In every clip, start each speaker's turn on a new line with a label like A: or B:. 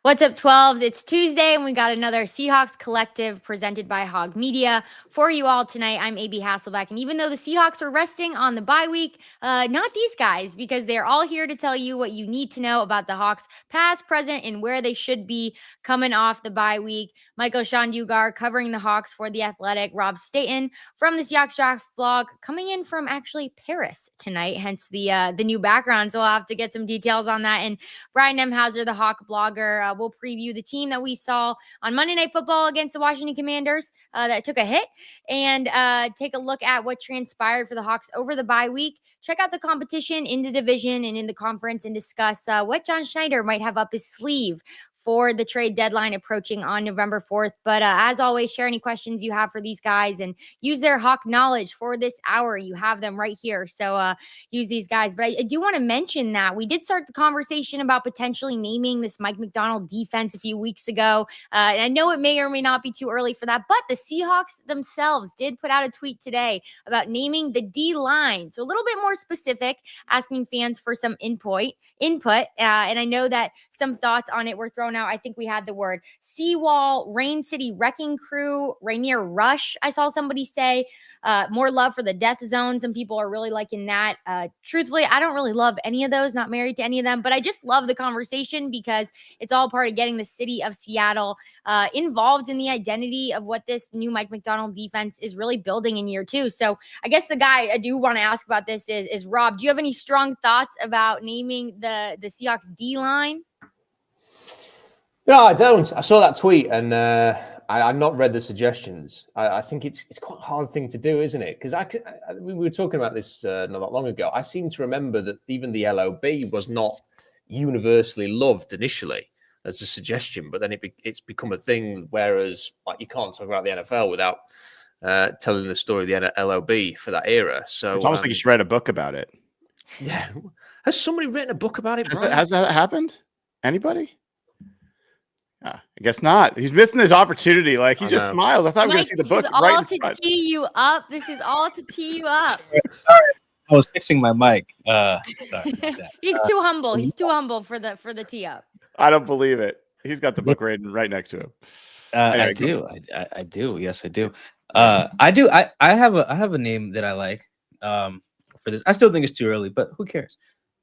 A: What's up, 12s? It's Tuesday, and we got another Seahawks Collective presented by Hog Media for you all tonight. I'm AB Hasselbeck, and even though the Seahawks are resting on the bye week, not these guys, because they're all here to tell you what you need to know about the Hawks, past, present, and where they should be coming off the bye week. Michael Shandugar covering the Hawks for The Athletic. Rob Staton from the Seahawks Draft blog coming in from actually Paris tonight, hence the new background, so we'll have to get some details on that. And Brian Nemhauser, the Hawk blogger, will preview the team that we saw on Monday Night Football against the Washington Commanders that took a hit, and take a look at what transpired for the Hawks over the bye week. Check out the competition in the division and in the conference, and discuss what John Schneider might have up his sleeve for the trade deadline approaching on November 4th. But as always, share any questions you have for these guys and use their Hawk knowledge for this hour. You have them right here. So use these guys. But I do want to mention that we did start the conversation about potentially naming this Mike Macdonald defense a few weeks ago. And I know it may or may not be too early for that, but the Seahawks themselves did put out a tweet today about naming the D-line. So a little bit more specific, asking fans for some input. And I know that some thoughts on it were thrown out. I think we had the word Seawall, Rain City Wrecking Crew, Rainier Rush. I saw somebody say more love for the Death Zone. Some people are really liking that. Truthfully, I don't really love any of those, not married to any of them, but I just love the conversation because it's all part of getting the city of Seattle involved in the identity of what this new Mike Macdonald defense is really building in year two. So I guess the guy I do want to ask about this is Rob. Do you have any strong thoughts about naming the Seahawks D-line?
B: No, I don't. I saw that tweet and I've not read the suggestions. I think it's quite a hard thing to do, isn't it? Because we were talking about this not that long ago. I seem to remember that even the LOB was not universally loved initially as a suggestion, but then it's become a thing. Whereas, like, you can't talk about the NFL without telling the story of the LOB for that era. So
C: it's almost like you should write a book about it.
B: Yeah, has somebody written a book about it?
C: Has that happened? Anybody? I guess not. He's missing his opportunity. Like, he just smiles. I thought we were going to see the book right in front.
A: Tee you up. This is all to tee you up.
D: Sorry. I was fixing my mic. Sorry.
A: He's too humble. He's too humble for the tee up.
C: I don't believe it. He's got the book right next to him.
D: Anyway, I do. Yes, I do. I do. I have a name that I like for this. I still think it's too early, but who cares?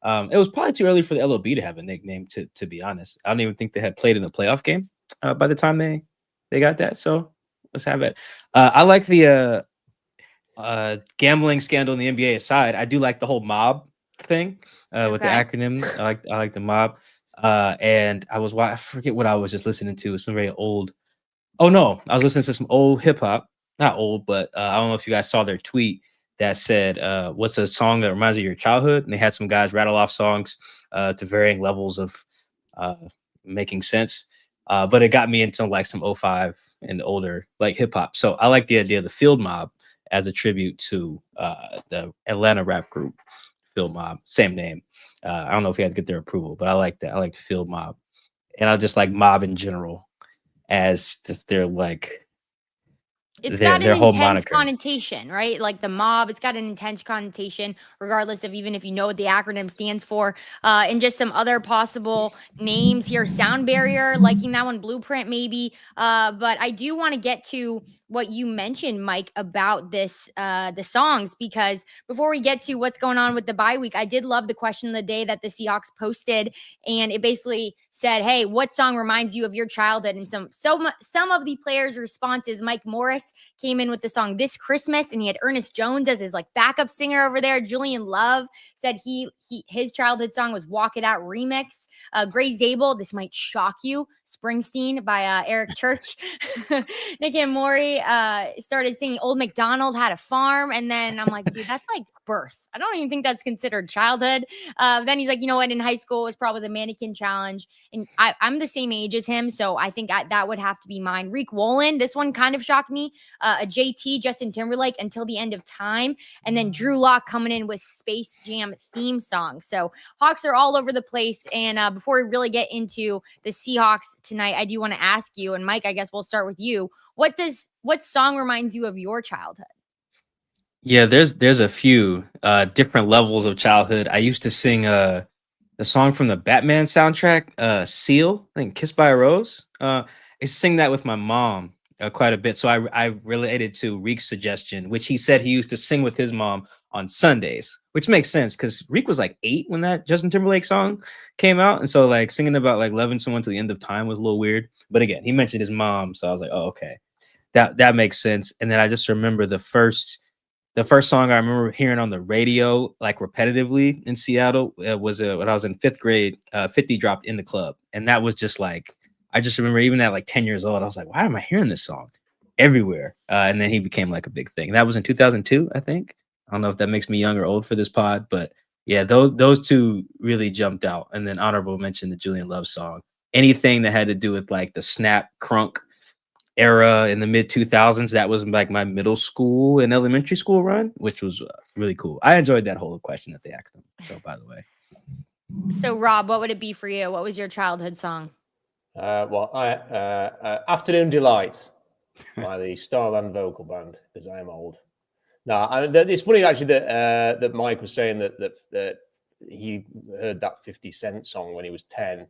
D: It was probably too early for the LOB to have a nickname, to be honest. I don't even think they had played in the playoff game by the time they got that. So let's have it. I like the gambling scandal in the NBA aside. I do like the whole mob thing with the acronym. I like the mob. And I forget what I was just listening to. Some very old. Oh no, I was listening to some old hip hop. Not old, but I don't know if you guys saw their tweet that said, what's a song that reminds you of your childhood? And they had some guys rattle off songs to varying levels of making sense. But it got me into like some 05 and older like hip hop. So I like the idea of the Field Mob as a tribute to the Atlanta rap group Field Mob. Same name. I don't know if you had to get their approval, but I like that. I like the Field Mob. And I just like mob in general as they're like,
A: it's got an intense connotation, right? Like the mob, it's got an intense connotation, regardless of even if you know what the acronym stands for. And just some other possible names here. Sound Barrier, liking that one. Blueprint, maybe. But I do want to get to what you mentioned, Mike, about this, the songs, because before we get to what's going on with the bye week, I did love the question of the day that the Seahawks posted, and it basically said, hey, what song reminds you of your childhood? And some of the players' responses, Mike Morris came in with the song This Christmas, and he had Ernest Jones as his like backup singer over there. Julian Love said his childhood song was Walk It Out remix. Gray Zabel, this might shock you, Springsteen by Eric Church. Nick and Maury started singing Old MacDonald Had a Farm, and then I'm like, dude, that's like birth. I don't even think that's considered childhood. Then he's like, you know what, in high school it was probably the Mannequin Challenge, and I'm the same age as him, so I think that would have to be mine. Reek Wolin, this one kind of shocked me. A JT, Justin Timberlake, Until the End of Time, and then Drew Lock coming in with Space Jam theme song. So Hawks are all over the place, and before we really get into the Seahawks tonight, I do want to ask you, and Mike, I guess we'll start with you. What song reminds you of your childhood?
D: Yeah, there's a few different levels of childhood. I used to sing the song from the Batman soundtrack, Seal, I think Kissed by a Rose. I sing that with my mom quite a bit. So I related to Reek's suggestion, which he said he used to sing with his mom on Sundays, which makes sense because Reek was like 8 when that Justin Timberlake song came out. And so like singing about like loving someone to the end of time was a little weird. But again, he mentioned his mom. So I was like, oh, okay, that makes sense. And then I just remember the first song I remember hearing on the radio, like repetitively in Seattle, was when I was in 5th grade. 50 dropped In the Club, and that was just like, I just remember even at like 10 years old, I was like, why am I hearing this song everywhere? And then he became like a big thing. That was in 2002, I think. I don't know if that makes me young or old for this pod, but yeah, those two really jumped out. And then honorable mention the Julian Love song. Anything that had to do with like the snap crunk era in the mid 2000s, that was like my middle school and elementary school run, which was really cool. I enjoyed that whole question that they asked them. So by the way.
A: So Rob, what would it be for you? What was your childhood song?
B: Afternoon Delight by the Starland Vocal Band, because I am old. No, it's funny actually that Mike was saying that he heard that 50 Cent song when he was 10,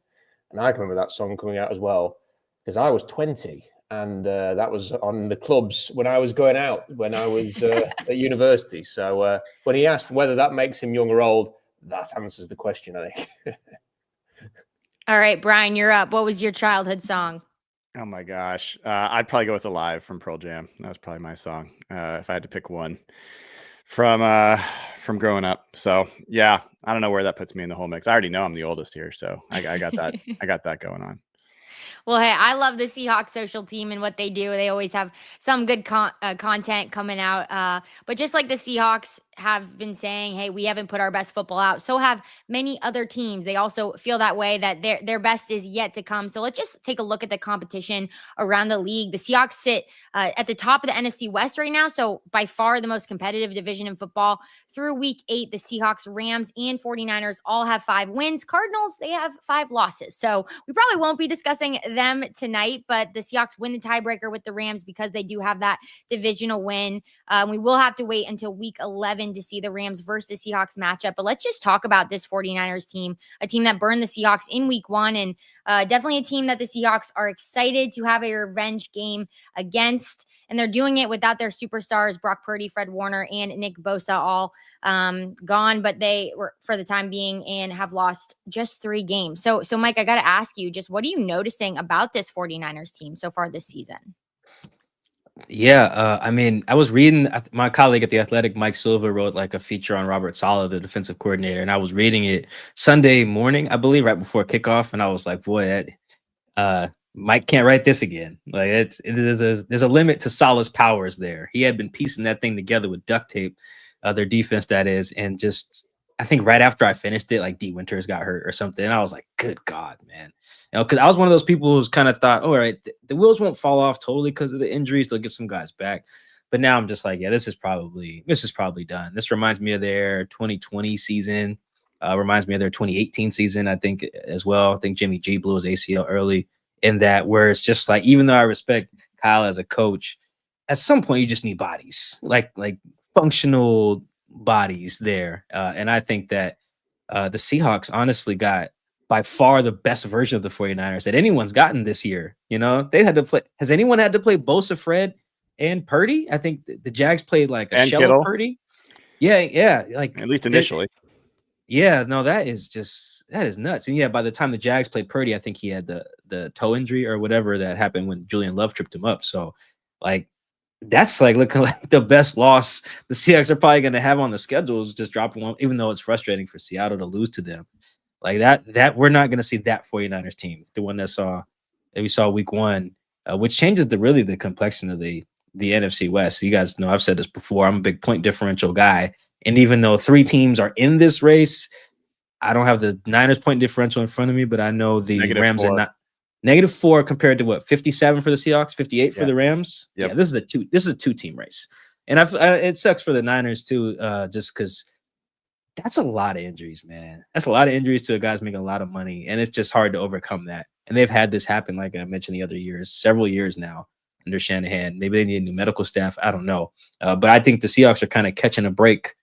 B: and I can remember that song coming out as well because I was 20, and that was on the clubs when I was going out when I was at university. So when he asked whether that makes him young or old, that answers the question, I think.
A: All right, Brian, you're up. What was your childhood song?
C: Oh my gosh. I'd probably go with Alive from Pearl Jam. That was probably my song. If I had to pick one from growing up. So yeah, I don't know where that puts me in the whole mix. I already know I'm the oldest here, so I got that. I got that going on.
A: Well, hey, I love the Seahawks social team and what they do. They always have some good content coming out. But just like the Seahawks have been saying, hey, we haven't put our best football out. So have many other teams. They also feel that way, that their best is yet to come. So let's just take a look at the competition around the league. The Seahawks sit at the top of the NFC West right now. So by far the most competitive division in football. Through week 8, the Seahawks, Rams, and 49ers all have 5 wins. Cardinals, they have 5 losses. So we probably won't be discussing them tonight, but the Seahawks win the tiebreaker with the Rams because they do have that divisional win. We will have to wait until week 11 to see the Rams versus Seahawks matchup. But let's just talk about this 49ers team, a team that burned the Seahawks in week 1, and definitely a team that the Seahawks are excited to have a revenge game against. And they're doing it without their superstars, Brock Purdy, Fred Warner, and Nick Bosa, all gone, but they were for the time being and have lost just 3 games. So Mike, I got to ask you, just what are you noticing about this 49ers team so far this season?
D: Yeah, I mean, I was reading, my colleague at The Athletic, Mike Silva, wrote like a feature on Robert Saleh, the defensive coordinator, and I was reading it Sunday morning, I believe, right before kickoff, and I was like, boy, Mike can't write this again. Like there's a limit to Saleh's powers there. He had been piecing that thing together with duct tape, their defense, that is, and just I think right after I finished it, like D Winters got hurt or something, and I was like, good God, man. You know, because I was one of those people who's kind of thought, all right, the wheels won't fall off totally because of the injuries. They'll get some guys back. But now I'm just like, yeah, this is probably done. This reminds me of their 2020 season. Reminds me of their 2018 season, I think, as well. I think Jimmy G blew his ACL early in that, where it's just like, even though I respect Kyle as a coach, at some point you just need bodies, like functional bodies there. And I think that the Seahawks honestly got by far the best version of the 49ers that anyone's gotten this year. You know, they had to play. Has anyone had to play Bosa, Fred, and Purdy? I think the Jags played like a shell of Purdy. Yeah. Like
C: at least initially.
D: Yeah, no, that is nuts. And yeah, by the time the Jags played Purdy, I think he had the toe injury or whatever that happened when Julian Love tripped him up. So like, that's like looking like the best loss the Seahawks are probably going to have on the schedule is just dropping one, even though it's frustrating for Seattle to lose to them. Like that we're not going to see that 49ers team, the one that we saw week 1, which changes the complexion of the NFC West. So you guys know I've said this before. I'm a big point differential guy. And even though 3 teams are in this race, I don't have the Niners point differential in front of me, but I know the Rams are not -4 compared to what, 57 for the Seahawks, 58 for the Rams. Yep. Yeah, this is a 2-team race. And it sucks for the Niners too, just because that's a lot of injuries, man. That's a lot of injuries to guys making a lot of money, and it's just hard to overcome that. And they've had this happen, like I mentioned the other years, several years now under Shanahan. Maybe they need new medical staff. I don't know. But I think the Seahawks are kind of catching a break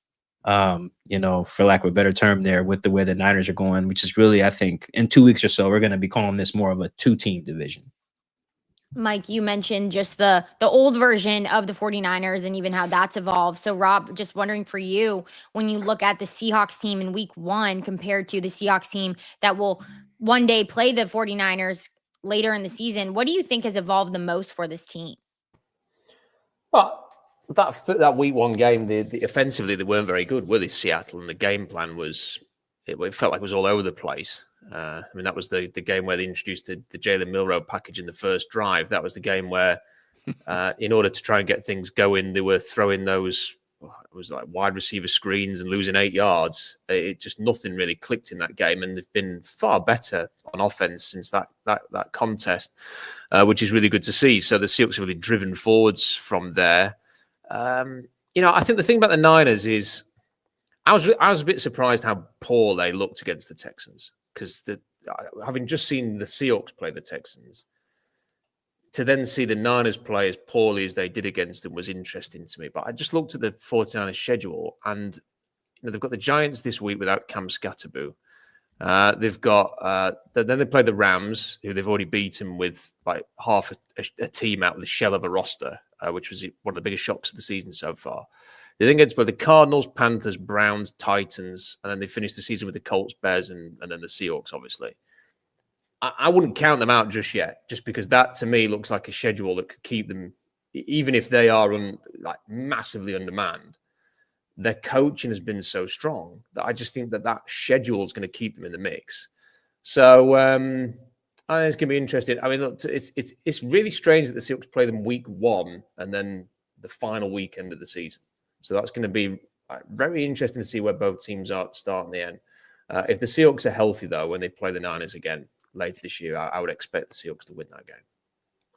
D: for lack of a better term there, with the way the Niners are going, which is really, I think, in 2 weeks or so, we're going to be calling this more of a 2-team division.
A: Mike, you mentioned just the old version of the 49ers and even how that's evolved. So Rob, just wondering for you, when you look at the Seahawks team in week 1 compared to the Seahawks team that will one day play the 49ers later in the season, what do you think has evolved the most for this team?
B: Well, that week 1 game, the offensively they weren't very good, were they, Seattle? And the game plan was, it felt like it was all over the place. I mean, that was the game where they introduced the Jalen Milroe package in the first drive. That was the game where, in order to try and get things going, they were throwing those, it was like wide receiver screens and losing 8 yards. It just, nothing really clicked in that game. And they've been far better on offense since that contest, which is really good to see. So the Seahawks have really driven forwards from there. I think the thing about the Niners is I was a bit surprised how poor they looked against the Texans, because having just seen the Seahawks play the Texans, to then see the Niners play as poorly as they did against them was interesting to me. But I just looked at the 49ers schedule, and they've got the Giants this week without Cam Scatterboo. They've got then they play the Rams, who they've already beaten with like half a team out of the shell of a roster, which was one of the biggest shocks of the season so far. They then get to play the Cardinals, Panthers, Browns, Titans, and then they finish the season with the Colts, Bears, and then the Seahawks, obviously. I wouldn't count them out just yet, just because that, to me, looks like a schedule that could keep them, even if they are massively undermanned. Their coaching has been so strong that I just think that schedule is going to keep them in the mix. So I think it's going to be interesting. I mean, look, it's really strange that the Seahawks play them week 1 and then the final weekend of the season. So that's going to be very interesting to see where both teams are at the start and the end. If the Seahawks are healthy, though, when they play the Niners again later this year, I would expect the Seahawks to win that game.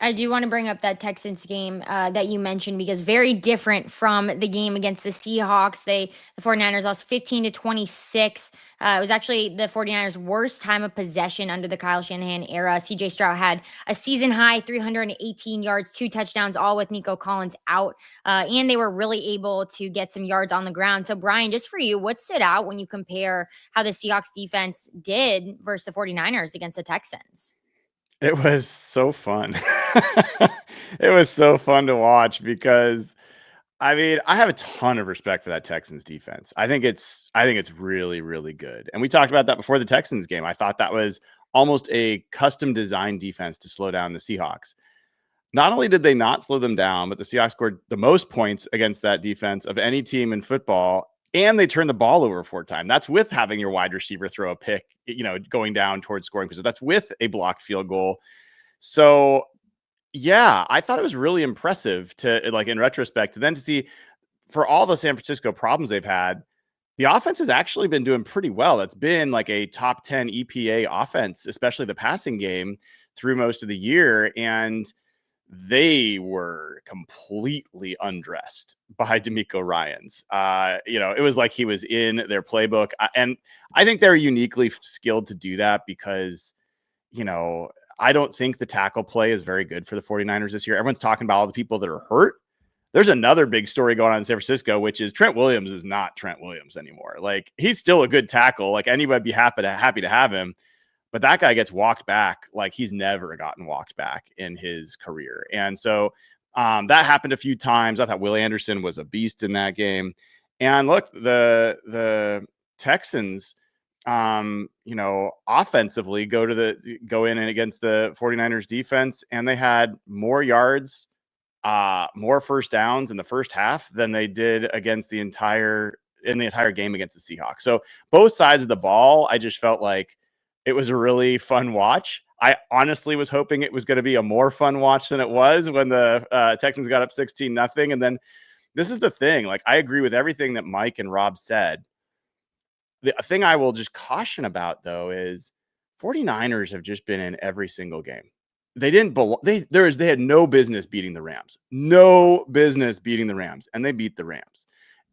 A: I do want to bring up that Texans game that you mentioned, because very different from the game against the Seahawks. The 49ers lost 15-26. It was actually the 49ers' worst time of possession under the Kyle Shanahan era. CJ Stroud had a season high 318 yards, 2 touchdowns, all with Nico Collins out. And they were really able to get some yards on the ground. So Brian, just for you, what stood out when you compare how the Seahawks defense did versus the 49ers against the Texans?
C: It was so fun. It was so fun to watch because, I mean, I have a ton of respect for that Texans defense. I think it's really, really good. And we talked about that before the Texans game. I thought that was almost a custom designed defense to slow down the Seahawks. Not only did they not slow them down, but the Seahawks scored the most points against that defense of any team in football. And they turned the ball over 4 times. That's with having your wide receiver throw a pick, going down towards scoring position. That's with a blocked field goal. So, yeah, I thought it was really impressive to, in retrospect, and then to see, for all the San Francisco problems they've had, the offense has actually been doing pretty well. It's been like a top 10 EPA offense, especially the passing game, through most of the year. And they were completely undressed by DeMeco Ryans. It was like he was in their playbook. And I think they're uniquely skilled to do that because, I don't think the tackle play is very good for the 49ers this year. Everyone's talking about all the people that are hurt. There's another big story going on in San Francisco, which is Trent Williams is not Trent Williams anymore. Like, he's still a good tackle. Like, anybody would be happy to have him. But that guy gets walked back like he's never gotten walked back in his career. And so that happened a few times. I thought Will Anderson was a beast in that game. And look, the Texans, offensively go in and against the 49ers defense, and they had more yards, more first downs in the first half than they did against the entire game against the Seahawks. So both sides of the ball, I just felt like it was a really fun watch. I honestly was hoping it was going to be a more fun watch than it was when the Texans got up 16-0. And then this is the thing. Like, I agree with everything that Mike and Rob said. The thing I will just caution about, though, is 49ers have just been in every single game. They didn't they had no business beating the Rams. No business beating the Rams. And they beat the Rams.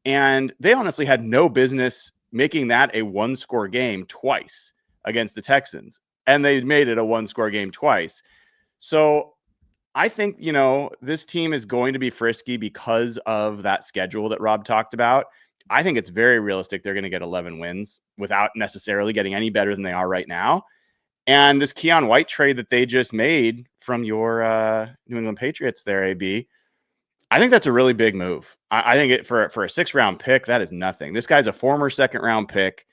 C: And they honestly had no business making that a 1-score game twice against the Texans, and they made it a 1-score game twice. So I think, this team is going to be frisky because of that schedule that Rob talked about. I think it's very realistic they're going to get 11 wins without necessarily getting any better than they are right now. And this Keon White trade that they just made from your New England Patriots there, AB, I think that's a really big move. I think for a 6th-round pick, that is nothing. This guy's a former 2nd-round pick.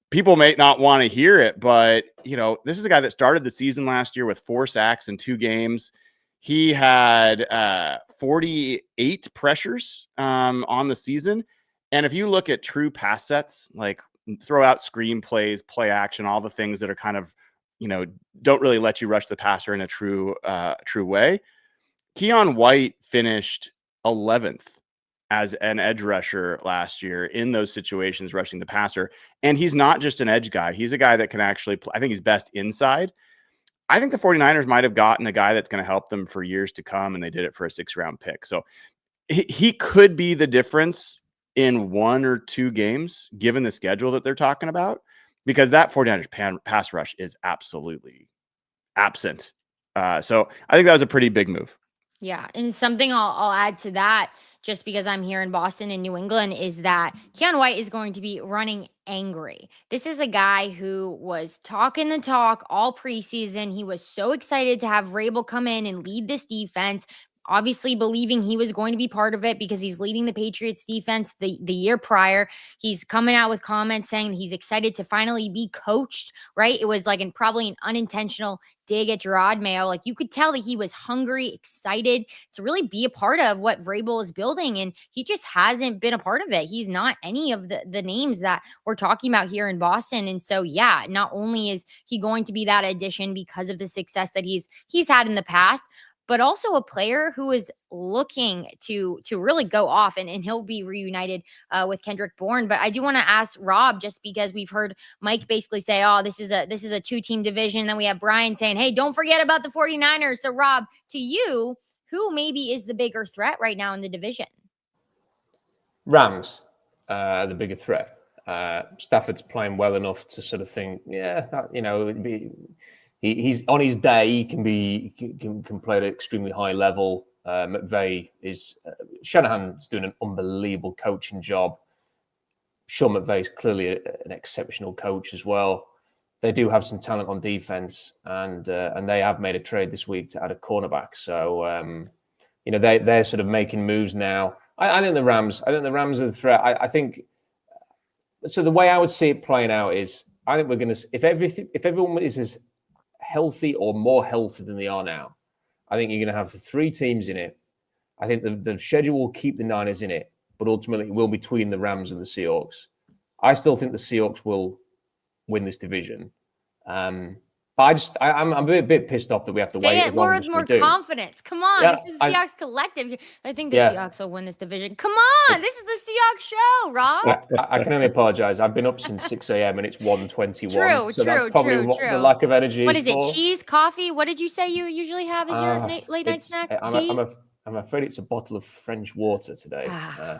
C: People may not want to hear it, but this is a guy that started the season last year with 4 sacks in 2 games. He had 48 pressures on the season. And if you look at true pass sets, like throw out screen plays, play action, all the things that are kind of, don't really let you rush the passer in a true way. Keon White finished 11th as an edge rusher last year in those situations, rushing the passer. And he's not just an edge guy. He's a guy that can actually play. I think he's best inside. I think the 49ers might have gotten a guy that's going to help them for years to come, and they did it for a 6th-round pick. So he could be the difference in 1 or 2 games, given the schedule that they're talking about, because that 49ers pass rush is absolutely absent. So I think that was a pretty big move.
A: Yeah. And something I'll add to that, just because I'm here in Boston and New England, is that Keon White is going to be running angry. This is a guy who was talking the talk all preseason. He was so excited to have Vrabel come in and lead this defense, obviously believing he was going to be part of it because he's leading the Patriots defense the year prior. He's coming out with comments saying he's excited to finally be coached, right? It was like probably an unintentional dig at Gerard Mayo. Like, you could tell that he was hungry, excited to really be a part of what Vrabel is building, and he just hasn't been a part of it. He's not any of the names that we're talking about here in Boston. And so, yeah, not only is he going to be that addition because of the success that he's had in the past, but also a player who is looking to really go off, and he'll be reunited with Kendrick Bourne. But I do want to ask Rob, just because we've heard Mike basically say, oh, this is a 2-team division. Then we have Brian saying, hey, don't forget about the 49ers. So Rob, to you, who maybe is the bigger threat right now in the division?
B: Rams, the bigger threat. Stafford's playing well enough to sort of think, it'd be... He's on his day. He can play at an extremely high level. McVay is Shanahan's doing an unbelievable coaching job. Sean McVay is clearly an exceptional coach as well. They do have some talent on defense, and they have made a trade this week to add a cornerback. So they're sort of making moves now. I think the Rams. I think the Rams are the threat. I think so. The way I would see it playing out is, I think we're going to, if everyone is as healthy or more healthy than they are now, I think you're going to have the 3 teams in it. I think the schedule will keep the Niners in it, but ultimately it will be between the Rams and the Seahawks. I still think the Seahawks will win this division. But I'm a bit pissed off that we have to wait as long as we do.
A: More confidence. Come on,
B: Yeah,
A: this is Seahawks Collective. I think the Seahawks will win this division. Come on, this is the Seahawks show, Rob.
B: I can only apologize. I've been up since 6 a.m. and it's 1:21.
A: True,
B: that's probably what the lack of energy is.
A: What is it? Cheese, coffee? What did you say you usually have as your late night snack? Tea?
B: I'm afraid it's a bottle of French water today.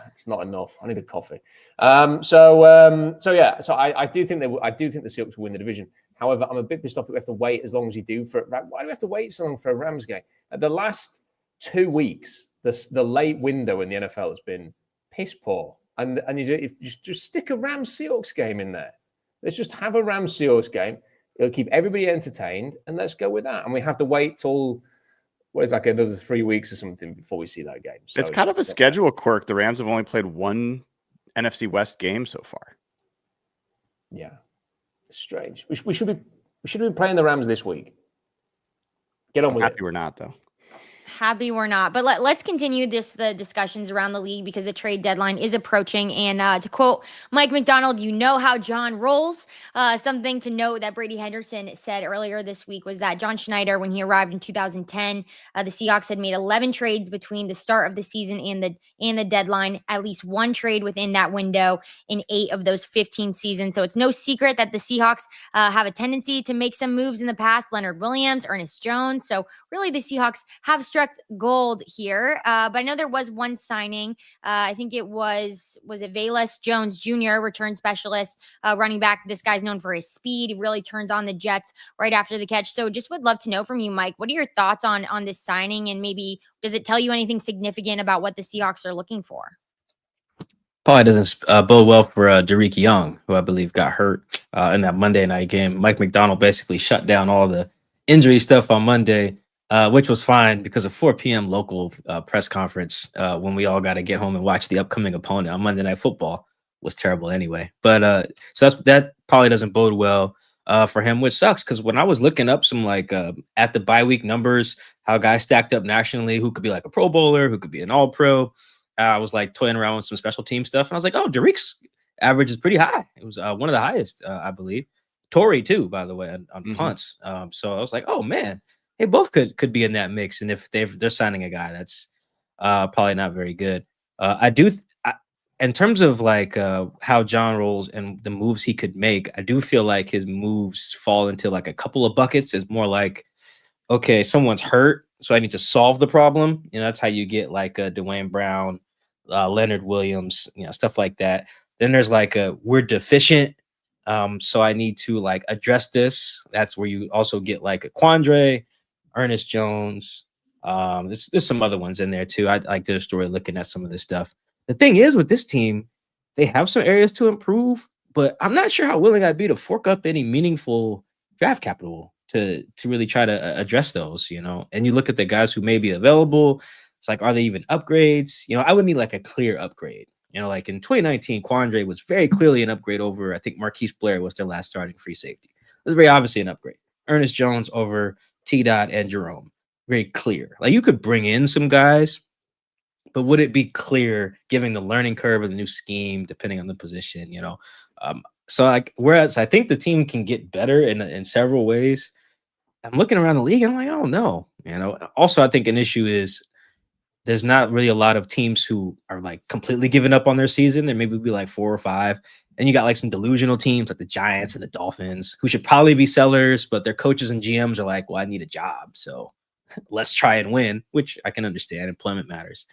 B: It's not enough. I need a coffee. So I do think the Seahawks will win the division. However, I'm a bit pissed off that we have to wait as long as we do for it. Why do we have to wait so long for a Rams game? The last 2 weeks, the late window in the NFL has been piss poor. And you just stick a Rams Seahawks game in there. Let's just have a Rams Seahawks game. It'll keep everybody entertained, and let's go with that. And we have to wait till another 3 weeks or something before we see that game. So
C: it's kind of a schedule quirk. The Rams have only played 1 NFC West game so far.
B: Yeah. Strange. We should be playing the Rams this week. Get on with it.
C: Happy we're not, though.
A: Happy we're not. But let's continue the discussions around the league, because the trade deadline is approaching. And to quote Mike McDonald, you know how John rolls. Something to note that Brady Henderson said earlier this week was that John Schneider, when he arrived in 2010, the Seahawks had made 11 trades between the start of the season and the deadline, at least 1 trade within that window in 8 of those 15 seasons. So it's no secret that the Seahawks have a tendency to make some moves in the past. Leonard Williams, Ernest Jones. So really the Seahawks have struck gold here. But I know there was one signing. I think it was it Velus Jones Jr., return specialist, running back. This guy's known for his speed. He really turns on the Jets right after the catch. So just would love to know from you, Mike, what are your thoughts on this signing? And maybe does it tell you anything significant about what the Seahawks are looking for?
D: probably doesn't bode well for Derek Young, who I believe got hurt in that Monday night game. Mike McDonald basically shut down all the injury stuff on Monday, which was fine because of 4 p.m. local press conference when we all got to get home and watch the upcoming opponent on Monday Night Football was terrible anyway. But so that probably doesn't bode well for him, which sucks because when I was looking up some like at the bye week numbers, how guys stacked up nationally, who could be like a Pro Bowler, who could be an All Pro. I was like toying around with some special team stuff, and I was like, "Oh, Derek's average is pretty high. It was one of the highest, I believe. Torrey too, by the way, on punts. So I was like, "Oh man, they both could be in that mix." And if they're signing a guy, that's probably not very good. In terms of like how John rolls and the moves he could make, I do feel like his moves fall into like a couple of buckets. It's more like, okay, someone's hurt, so I need to solve the problem. That's how you get like Dwayne Brown, Leonard Williams, stuff like that. Then there's like we're deficient, so I need to like address this. That's where you also get like a Quandre, Ernest Jones. There's some other ones in there too. I did a story looking at some of this stuff. The thing is with this team, they have some areas to improve, but I'm not sure how willing I'd be to fork up any meaningful draft capital to really try to address those, And you look at the guys who may be available. It's like, are they even upgrades? I would need like a clear upgrade. Like in 2019, Quandre was very clearly an upgrade over, I think Marquise Blair was their last starting free safety. It was very obviously an upgrade. Ernest Jones over T-Dot and Jerome. Very clear. Like you could bring in some guys, but would it be clear given the learning curve of the new scheme, depending on the position, So like, whereas I think the team can get better in several ways, I'm looking around the league and I'm like, oh no, Also, I think an issue is there's not really a lot of teams who are like completely giving up on their season. There maybe be like 4 or 5. And you got like some delusional teams like the Giants and the Dolphins who should probably be sellers, but their coaches and GMs are like, well, I need a job. So let's try and win, which I can understand. Employment matters.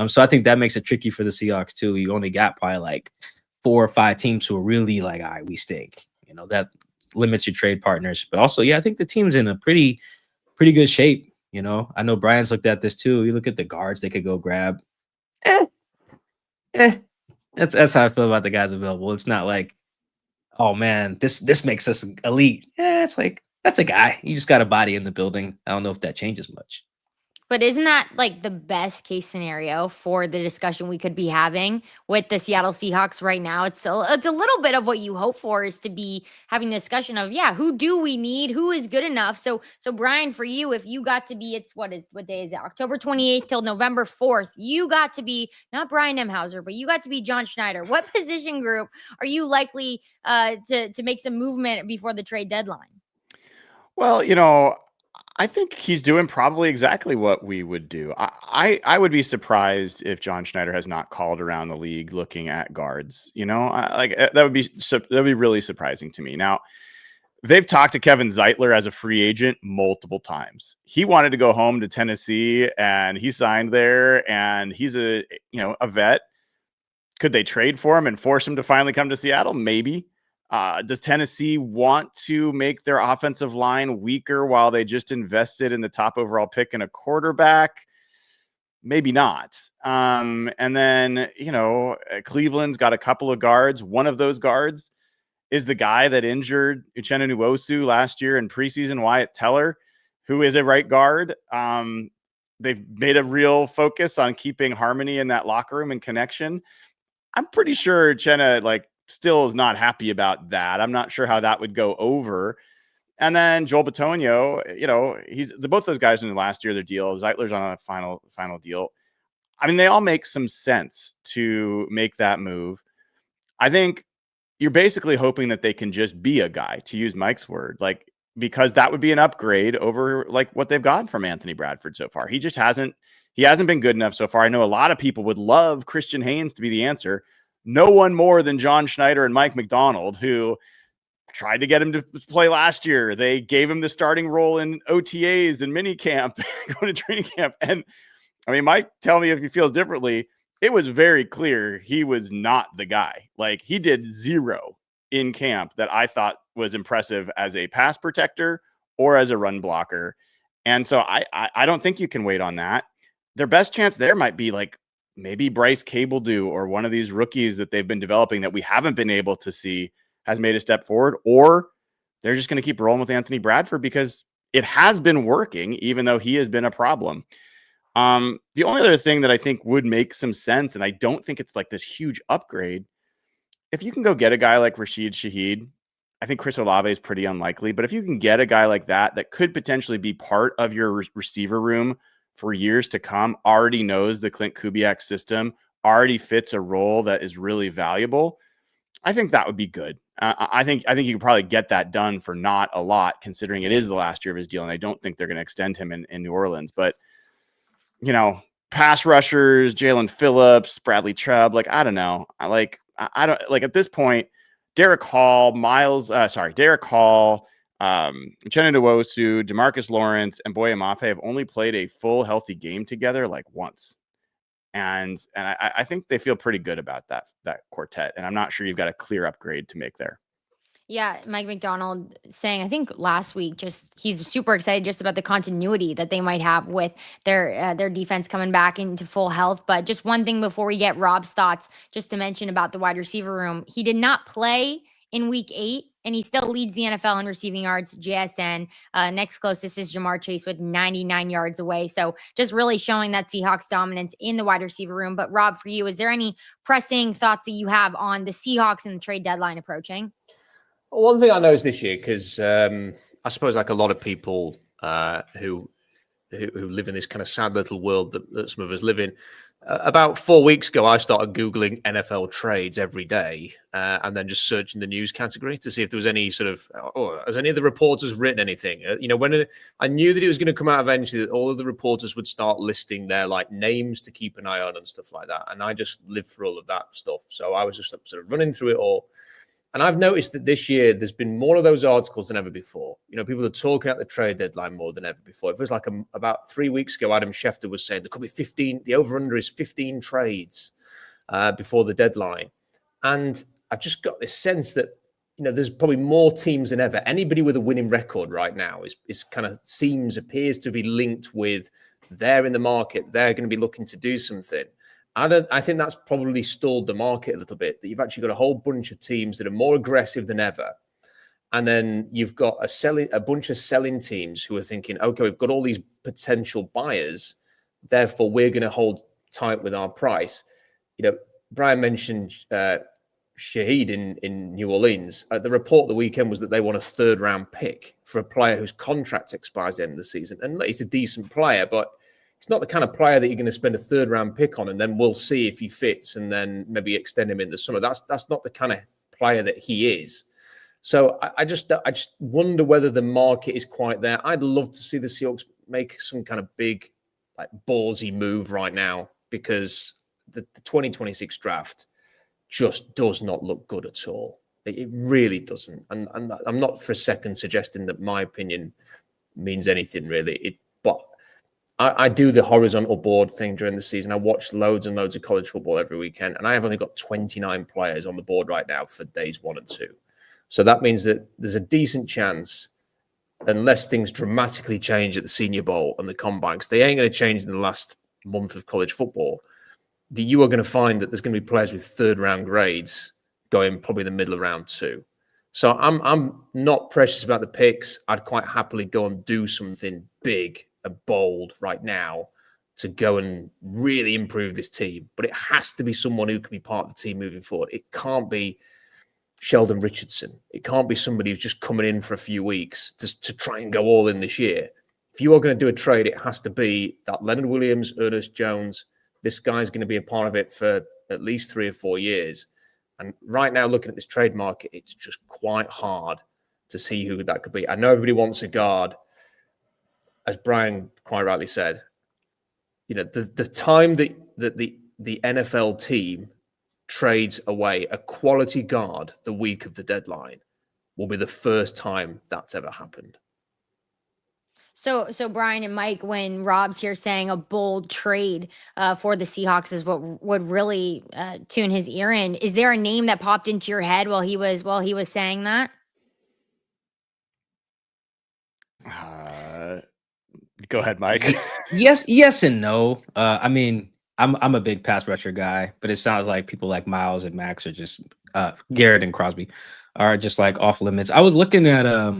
D: So I think that makes it tricky for the Seahawks too. You only got probably like 4 or 5 teams who are really like, all right, we stink. That limits your trade partners. But also, yeah, I think the team's in a pretty good shape. I know Brian's looked at this too. You look at the guards they could go grab. That's how I feel about the guys available. It's not like, oh man, this makes us elite. It's like that's a guy. You just got a body in the building. I don't know if that changes much.
A: But isn't that like the best case scenario for the discussion we could be having with the Seattle Seahawks right now? It's a little bit of what you hope for is to be having a discussion of, who do we need? Who is good enough? So Brian, for you, if you got to be, what day is it? October 28th till November 4th, you got to be not Brian Nemhauser, but you got to be John Schneider. What position group are you likely to make some movement before the trade deadline?
C: Well, I think he's doing probably exactly what we would do. I would be surprised if John Schneider has not called around the league looking at guards. That would be really surprising to me. Now, they've talked to Kevin Zeitler as a free agent multiple times. He wanted to go home to Tennessee, and he signed there. And he's a vet. Could they trade for him and force him to finally come to Seattle? Maybe. Does Tennessee want to make their offensive line weaker while they just invested in the top overall pick in a quarterback? Maybe not. And then, Cleveland's got a couple of guards. One of those guards is the guy that injured Uchenna Nwosu last year in preseason, Wyatt Teller, who is a right guard. They've made a real focus on keeping harmony in that locker room and connection. I'm pretty sure Uchenna, still is not happy about that. I'm not sure how that would go over. And then Joel Bitonio, both those guys in the last year of their deal. Zeitler's on a final deal. I mean, they all make some sense to make that move. I think you're basically hoping that they can just be a guy, to use Mike's word, because that would be an upgrade over what they've gotten from Anthony Bradford so far. He hasn't been good enough so far. I know a lot of people would love Christian Haynes to be the answer. No one more than John Schneider and Mike McDonald, who tried to get him to play last year. They gave him the starting role in OTAs and mini camp, going to training camp. And I mean, Mike, tell me if he feels differently. It was very clear he was not the guy. He did 0 in camp that I thought was impressive as a pass protector or as a run blocker. And so I don't think you can wait on that. Their best chance there might be maybe Bryce Cabledew or one of these rookies that they've been developing that we haven't been able to see has made a step forward, or they're just going to keep rolling with Anthony Bradford because it has been working, even though he has been a problem. The only other thing that I think would make some sense, and I don't think it's like this huge upgrade, if you can go get a guy like Rashid Shaheed, I think Chris Olave is pretty unlikely, but if you can get a guy like that could potentially be part of your receiver room for years to come, already knows the Clint Kubiak system, already fits a role that is really valuable, I think that would be good. I think you could probably get that done for not a lot, considering it is the last year of his deal, and I don't think they're going to extend him in New Orleans. But, you know, pass rushers, Jalen Phillips, Bradley Chubb, like, I don't know. I don't like at this point, Derek Hall, Uchenna Nwosu, DeMarcus Lawrence, and Boye Mafe have only played a full healthy game together like once. And I think they feel pretty good about that quartet. And I'm not sure you've got a clear upgrade to make there.
A: Yeah, Mike McDonald saying, I think last week, he's super excited just about the continuity that they might have with their defense coming back into full health. But just one thing before we get Rob's thoughts, just to mention about the wide receiver room, he did not play in week 8, and he still leads the NFL in receiving yards, JSN. Next closest is Jamar Chase with 99 yards away. So just really showing that Seahawks dominance in the wide receiver room. But Rob, for you, is there any pressing thoughts that you have on the Seahawks and the trade deadline approaching?
B: Well, one thing I noticed this year, because I suppose like a lot of people who live in this kind of sad little world that some of us live in, about 4 weeks ago, I started Googling NFL trades every day and then just searching the news category to see if there was any sort of, has any of the reporters written anything? When I knew that it was going to come out eventually, that all of the reporters would start listing their like names to keep an eye on and stuff like that. And I just lived for all of that stuff. So I was just sort of running through it all. And I've noticed that this year there's been more of those articles than ever before. People are talking at the trade deadline more than ever before. It was like about 3 weeks ago, Adam Schefter was saying there could be 15, the over-under is 15 trades before the deadline. And I've just got this sense that, there's probably more teams than ever. Anybody with a winning record right now is kind of appears to be linked with they're in the market. They're going to be looking to do something. I think that's probably stalled the market a little bit, that you've actually got a whole bunch of teams that are more aggressive than ever. And then you've got a bunch of selling teams who are thinking, okay, we've got all these potential buyers, therefore we're going to hold tight with our price. Brian mentioned Shaheed in New Orleans. The report the weekend was that they want a 3rd round pick for a player whose contract expires at the end of the season. And he's a decent player, but it's not the kind of player that you're going to spend a 3rd round pick on, and then we'll see if he fits and then maybe extend him in the summer. That's not the kind of player that he is. So I just wonder whether the market is quite there. I'd love to see the Seahawks make some kind of big, like ballsy move right now, because the 2026 draft just does not look good at all. It really doesn't. And I'm not for a second suggesting that my opinion means anything really. But I do the horizontal board thing during the season. I watch loads and loads of college football every weekend, and I have only got 29 players on the board right now for days 1 and 2. So that means that there's a decent chance, unless things dramatically change at the Senior Bowl and the Combine, because they ain't going to change in the last month of college football, that you are going to find that there's going to be players with 3rd round grades going probably in the middle of round 2. So I'm not precious about the picks. I'd quite happily go and do something big and bold right now to go and really improve this team. But it has to be someone who can be part of the team moving forward. It can't be Sheldon Richardson. It can't be somebody who's just coming in for a few weeks to try and go all in this year. If you are going to do a trade, it has to be that Leonard Williams, Ernest Jones, this guy's going to be a part of it for at least 3 or 4 years. And right now, looking at this trade market, it's just quite hard to see who that could be. I know everybody wants a guard. As Brian quite rightly said, the time that the NFL team trades away a quality guard the week of the deadline will be the first time that's ever happened.
A: So Brian and Mike, when Rob's here saying a bold trade for the Seahawks is what would really tune his ear in, is there a name that popped into your head while he was saying that?
C: Go ahead, Mike.
D: Yes and no. I mean, I'm a big pass rusher guy, but it sounds like people like Miles and Max are just Garrett and Crosby are just like off limits. I was looking at I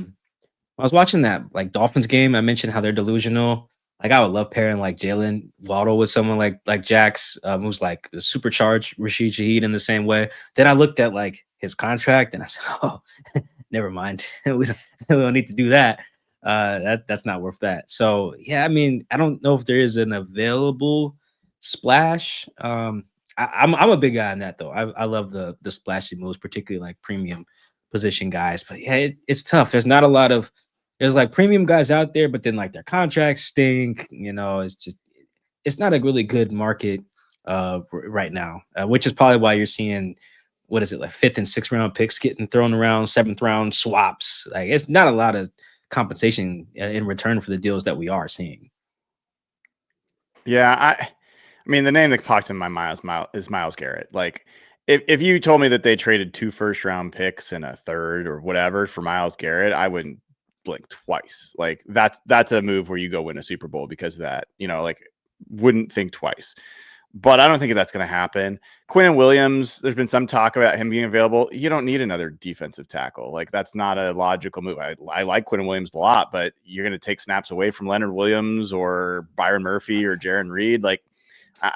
D: was watching that like Dolphins game. I mentioned how they're delusional. Like I would love pairing like Jalen Waddle with someone like Jax, who's like supercharged Rashid Shaheed in the same way. Then I looked at like his contract and I said, oh, never mind. we don't need to do that. That's not worth that. So yeah, I mean, I don't know if there is an available splash. I'm a big guy on that though. I love the splashy moves, particularly like premium position guys. But yeah, it's tough. There's not a lot of there's like premium guys out there, but then like their contracts stink. You know, it's not a really good market right now, which is probably why you're seeing what is it like 5th and 6th round picks getting thrown around, 7th round swaps. Like it's not a lot of compensation in return for the deals that we are seeing.
C: Yeah, I mean, the name that popped in my mind is Myles Garrett. Like, if you told me that they traded 2 first-round picks and a 3rd or whatever for Myles Garrett, I wouldn't blink twice. Like, that's a move where you go win a Super Bowl because of that. You know, like, wouldn't think twice. But I don't think that's going to happen. Quinnen Williams, there's been some talk about him being available. You don't need another defensive tackle. Like, that's not a logical move. I like Quinnen Williams a lot, but you're going to take snaps away from Leonard Williams or Byron Murphy or Jaron Reed. Like,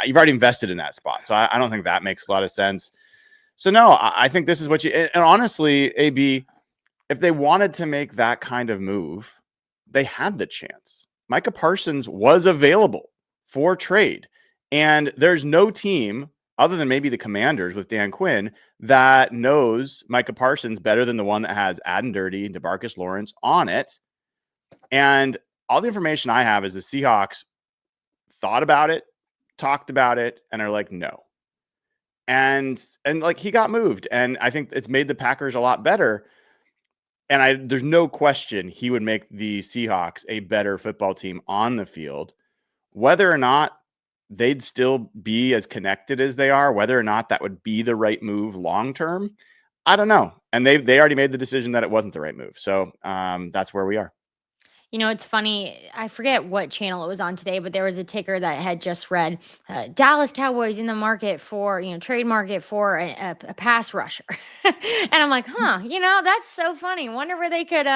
C: you've already invested in that spot. So I don't think that makes a lot of sense. So, no, I think this is what you – and honestly, AB, if they wanted to make that kind of move, they had the chance. Micah Parsons was available for trade. And there's no team other than maybe the Commanders with Dan Quinn that knows Micah Parsons better than the one that has Adam Dirty and DeMarcus Lawrence on it. And all the information I have is the Seahawks thought about it, talked about it, and are like, no. And like he got moved. And I think it's made the Packers a lot better. And there's no question he would make the Seahawks a better football team on the field. Whether or not they'd still be as connected as they are, whether or not that would be the right move long-term, I don't know. And they already made the decision that it wasn't the right move. So that's where we are.
A: You know, it's funny. I forget what channel it was on today, but there was a ticker that had just read Dallas Cowboys in the market for, trade market for a pass rusher. And I'm like, that's so funny. Wonder where they could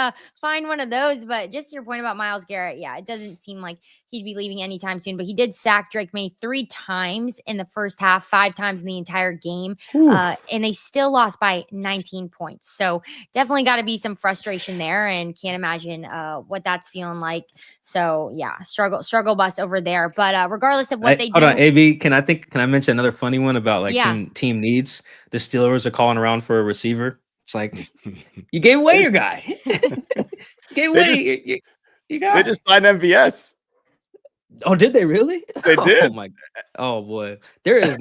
A: find one of those. But just your point about Myles Garrett, yeah, it doesn't seem like he'd be leaving anytime soon. But he did sack Drake May 3 times in the first half, 5 times in the entire game. And they still lost by 19 points. So definitely got to be some frustration there, and can't imagine what that's feeling like. So yeah, struggle bus over there. But regardless of what they do.
D: Hold on, AB, can I mention another funny one about like team needs? The Steelers are calling around for a receiver. It's like you gave away your guy. You got.
C: They just signed MVS.
D: Oh, did they really?
C: They did.
D: Oh my! Oh boy, there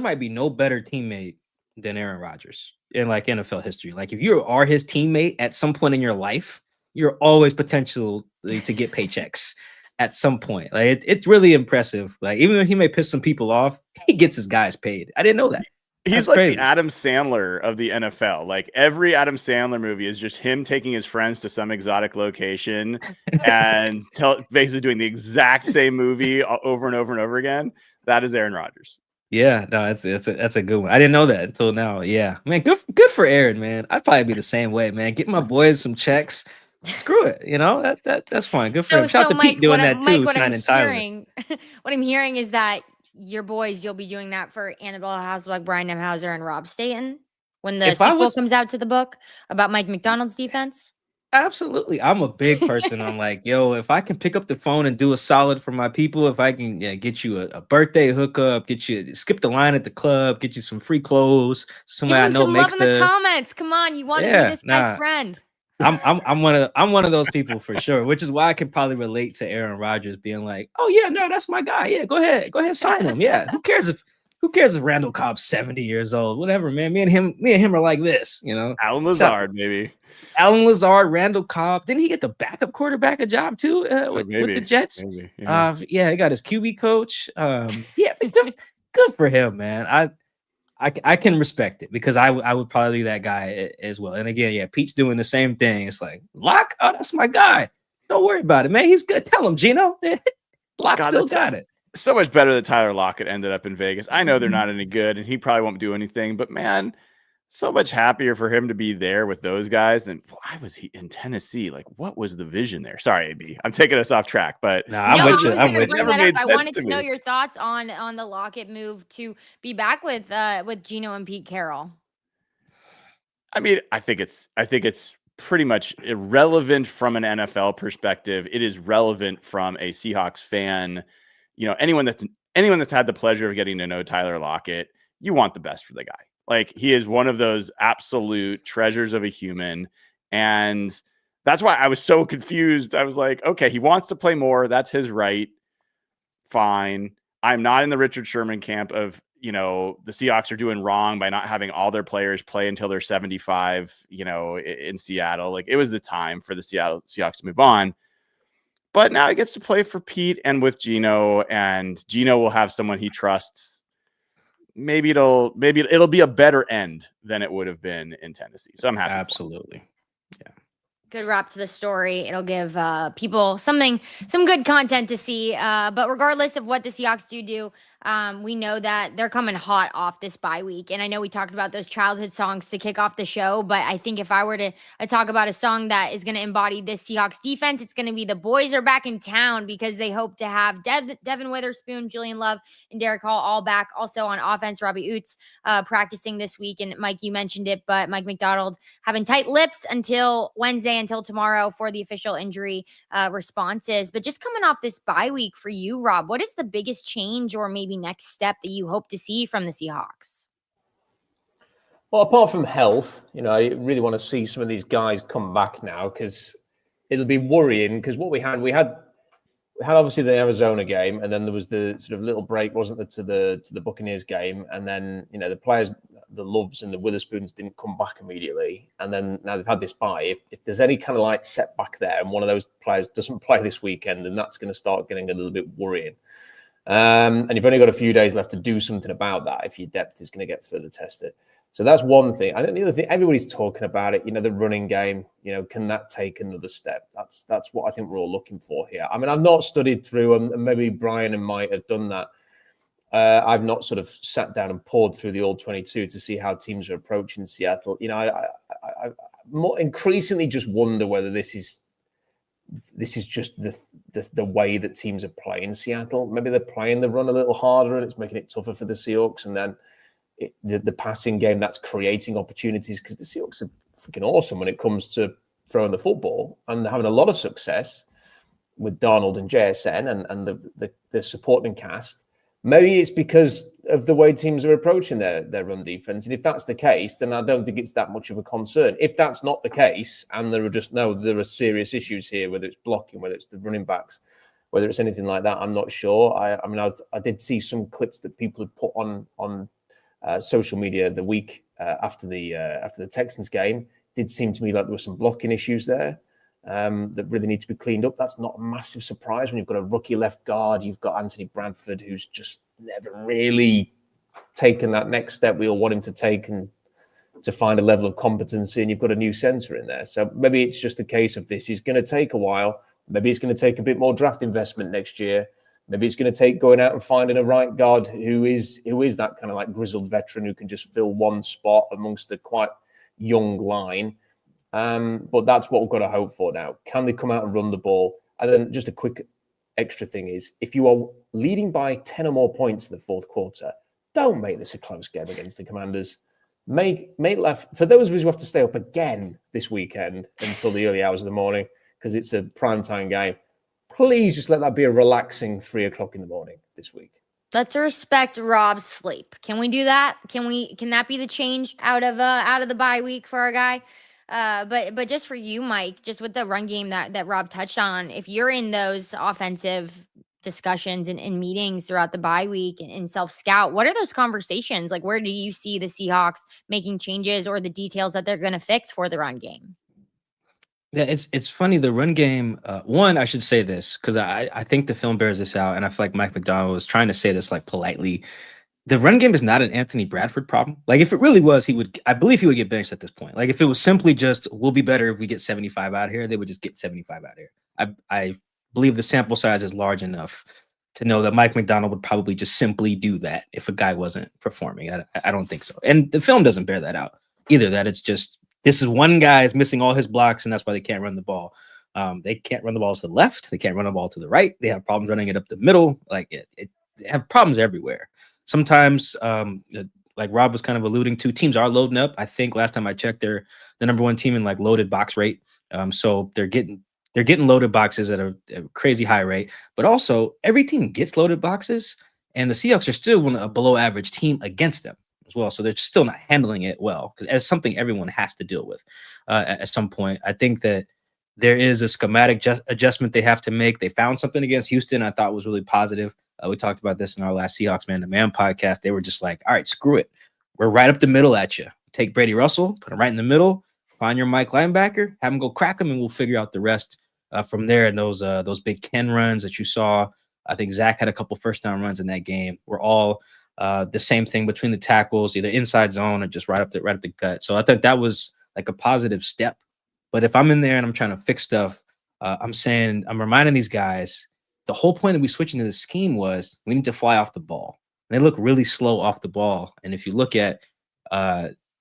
D: might be no better teammate than Aaron Rodgers in like NFL history. Like if you are his teammate at some point in your life, you're always potential to get paychecks at some point. Like it's really impressive. Like even though he may piss some people off, he gets his guys paid. I didn't know that.
C: He's like crazy. The Adam Sandler of the NFL. Like every Adam Sandler movie is just him taking his friends to some exotic location and basically doing the exact same movie over and over and over again. That is Aaron Rodgers.
D: Yeah, no, that's a good one. I didn't know that until now. Yeah, man, good for Aaron, man. I'd probably be the same way, man. Get my boys some checks. Screw it, that's fine. Good for him. Shout out to Pete doing that too. Signing Tyler.
A: What I'm hearing is that your boys, you'll be doing that for Annabelle Hasselbeck, Brian Nemhauser, and Rob Staton when the sequel comes out to the book about Mike McDonald's defense?
D: Absolutely. I'm a big person. I'm like, yo, if I can pick up the phone and do a solid for my people, if I can get you a birthday hookup, skip the line at the club, get you some free clothes, somebody I know makes
A: love in the comments. Come on, you want to be this guy's friend.
D: I'm one of those people for sure, which is why I can probably relate to Aaron Rodgers being like, oh yeah, no, that's my guy. Yeah, go ahead, sign him. Yeah, who cares if Randall Cobb's 70 years old? Whatever, man. Me and him are like this,
C: Alan Lazard, maybe.
D: Alan Lazard, Randall Cobb. Didn't he get the backup quarterback a job too with the Jets?
C: Maybe,
D: yeah, he got his QB coach. Yeah, good for him, man. I can respect it because I would probably be that guy as well. And again, yeah, Pete's doing the same thing. It's like, Lock, oh, that's my guy. Don't worry about it, man. He's good. Tell him, Gino. Lock still got it.
C: so much better that Tyler Lockett ended up in Vegas. I know they're not any good, and he probably won't do anything. But man, so much happier for him to be there with those guys than why was he in Tennessee? Like, what was the vision there? Sorry, AB, I'm taking us off track, but
D: No, I'm with you.
A: I
D: I'm
A: was
D: with
A: going to
D: you.
A: bring that up. I
C: sense
A: wanted
C: to
A: to know
C: me.
A: your thoughts on the Lockett move to be back with Gino and Pete Carroll.
C: I mean, I think it's pretty much irrelevant from an NFL perspective. It is relevant from a Seahawks fan. You know, anyone that's had the pleasure of getting to know Tyler Lockett, you want the best for the guy. Like, he is one of those absolute treasures of a human. And that's why I was so confused. I was like, okay, he wants to play more. That's his right. Fine. I'm not in the Richard Sherman camp of, you know, the Seahawks are doing wrong by not having all their players play until they're 75, you know, in Seattle. Like, it was the time for the Seattle Seahawks to move on. But now he gets to play for Pete and with Gino, and Gino will have someone he trusts. Maybe it'll be a better end than it would have been in Tennessee. So I'm happy.
D: Absolutely. Yeah.
A: Good wrap to the story. It'll give people some good content to see. But regardless of what the Seahawks do, we know that they're coming hot off this bye week. And I know we talked about those childhood songs to kick off the show, but I think if I were to talk about a song that is going to embody this Seahawks defense, it's going to be The Boys Are Back in Town, because they hope to have Devin Witherspoon, Julian Love, and Derek Hall all back. Also on offense, Robbie Oots practicing this week. And Mike, you mentioned it, but Mike McDonald having tight lips until Wednesday, until tomorrow for the official injury responses. But just coming off this bye week for you, Rob, what is the biggest change or maybe next step that you hope to see from the Seahawks?
B: Well, apart from health, you know, I really want to see some of these guys come back now, because it'll be worrying. Because what we had obviously the Arizona game, and then there was the sort of little break, wasn't there, to the Buccaneers game, and then, you know, the players, the Loves and the Witherspoons, didn't come back immediately, and then now they've had this bye. If there's any kind of like setback there, and one of those players doesn't play this weekend, then that's going to start getting a little bit worrying. And you've only got a few days left to do something about that if your depth is going to get further tested. So that's one thing. I think the other thing, everybody's talking about it, you know, the running game, you know, can that take another step? That's what I think we're all looking for here. I mean, I've not studied through, and maybe Brian and Mike have done that. I've not sort of sat down and poured through the old 22 to see how teams are approaching Seattle. You know, I more increasingly just wonder whether this is just the way that teams are playing Seattle. Maybe they're playing the run a little harder, and it's making it tougher for the Seahawks. And then the passing game, that's creating opportunities, because the Seahawks are freaking awesome when it comes to throwing the football, and they're having a lot of success with Darnold and JSN and the supporting cast. Maybe it's because of the way teams are approaching their run defense. And if that's the case, then I don't think it's that much of a concern. If that's not the case, and there are serious issues here, whether it's blocking, whether it's the running backs, whether it's anything like that, I'm not sure. I did see some clips that people had put on social media the week after the Texans game. Did seem to me like there were some blocking issues there that really need to be cleaned up. That's not a massive surprise when you've got a rookie left guard. You've got Anthony Bradford, who's just never really taken that next step we all want him to take, and to find a level of competency, and you've got a new center in there. So maybe it's just a case of this is going to take a while. Maybe it's going to take a bit more draft investment next year. Maybe it's going to take going out and finding a right guard who is that kind of like grizzled veteran who can just fill one spot amongst a quite young line. But that's what we've got to hope for now. Can they come out and run the ball? And then just a quick extra thing is, if you are leading by 10 or more points in the fourth quarter, don't make this a close game against the Commanders. Make left for those of us who have to stay up again this weekend until the early hours of the morning because it's a primetime game. Please just let that be a relaxing 3 o'clock in the morning this week.
A: Let's respect Rob's sleep. Can we do that? Can that be the change out of the bye week for our guy? But just for you, Mike, just with the run game that Rob touched on, if you're in those offensive discussions and meetings throughout the bye week and self-scout, what are those conversations? Like, where do you see the Seahawks making changes or the details that they're going to fix for the run game?
D: Yeah, it's funny. The run game, one, I should say this because I think the film bears this out, and I feel like Mike McDonald was trying to say this like politely. The run game is not an Anthony Bradford problem. Like, if it really was, I believe he would get benched at this point. Like, if it was simply just, we'll be better if we get 75 out here, they would just get 75 out here. I believe the sample size is large enough to know that Mike McDonald would probably just simply do that if a guy wasn't performing. I don't think so. And the film doesn't bear that out either, that it's just, this is one guy is missing all his blocks, and that's why they can't run the ball. They can't run the ball to the left. They can't run the ball to the right. They have problems running it up the middle. Like they have problems everywhere. Sometimes, like Rob was kind of alluding to, teams are loading up. I think last time I checked, they're the number one team in like loaded box rate. So they're getting loaded boxes at a crazy high rate. But also, every team gets loaded boxes, and the Seahawks are still a below average team against them as well. So they're still not handling it well, because as something everyone has to deal with at some point. I think that there is a schematic adjustment they have to make. They found something against Houston I thought was really positive. We talked about this in our last Seahawks Man to Man podcast. They were just like, all right, screw it. We're right up the middle at you. Take Brady Russell, put him right in the middle, find your Mike linebacker, have him go crack him, and we'll figure out the rest from there. And those big Ken runs that you saw, I think Zach had a couple first down runs in that game, were all the same thing between the tackles, either inside zone or just right up the gut. So I think that was like a positive step. But if I'm in there and I'm trying to fix stuff, I'm reminding these guys, the whole point of we switching to the scheme was we need to fly off the ball. And they look really slow off the ball. And if you look at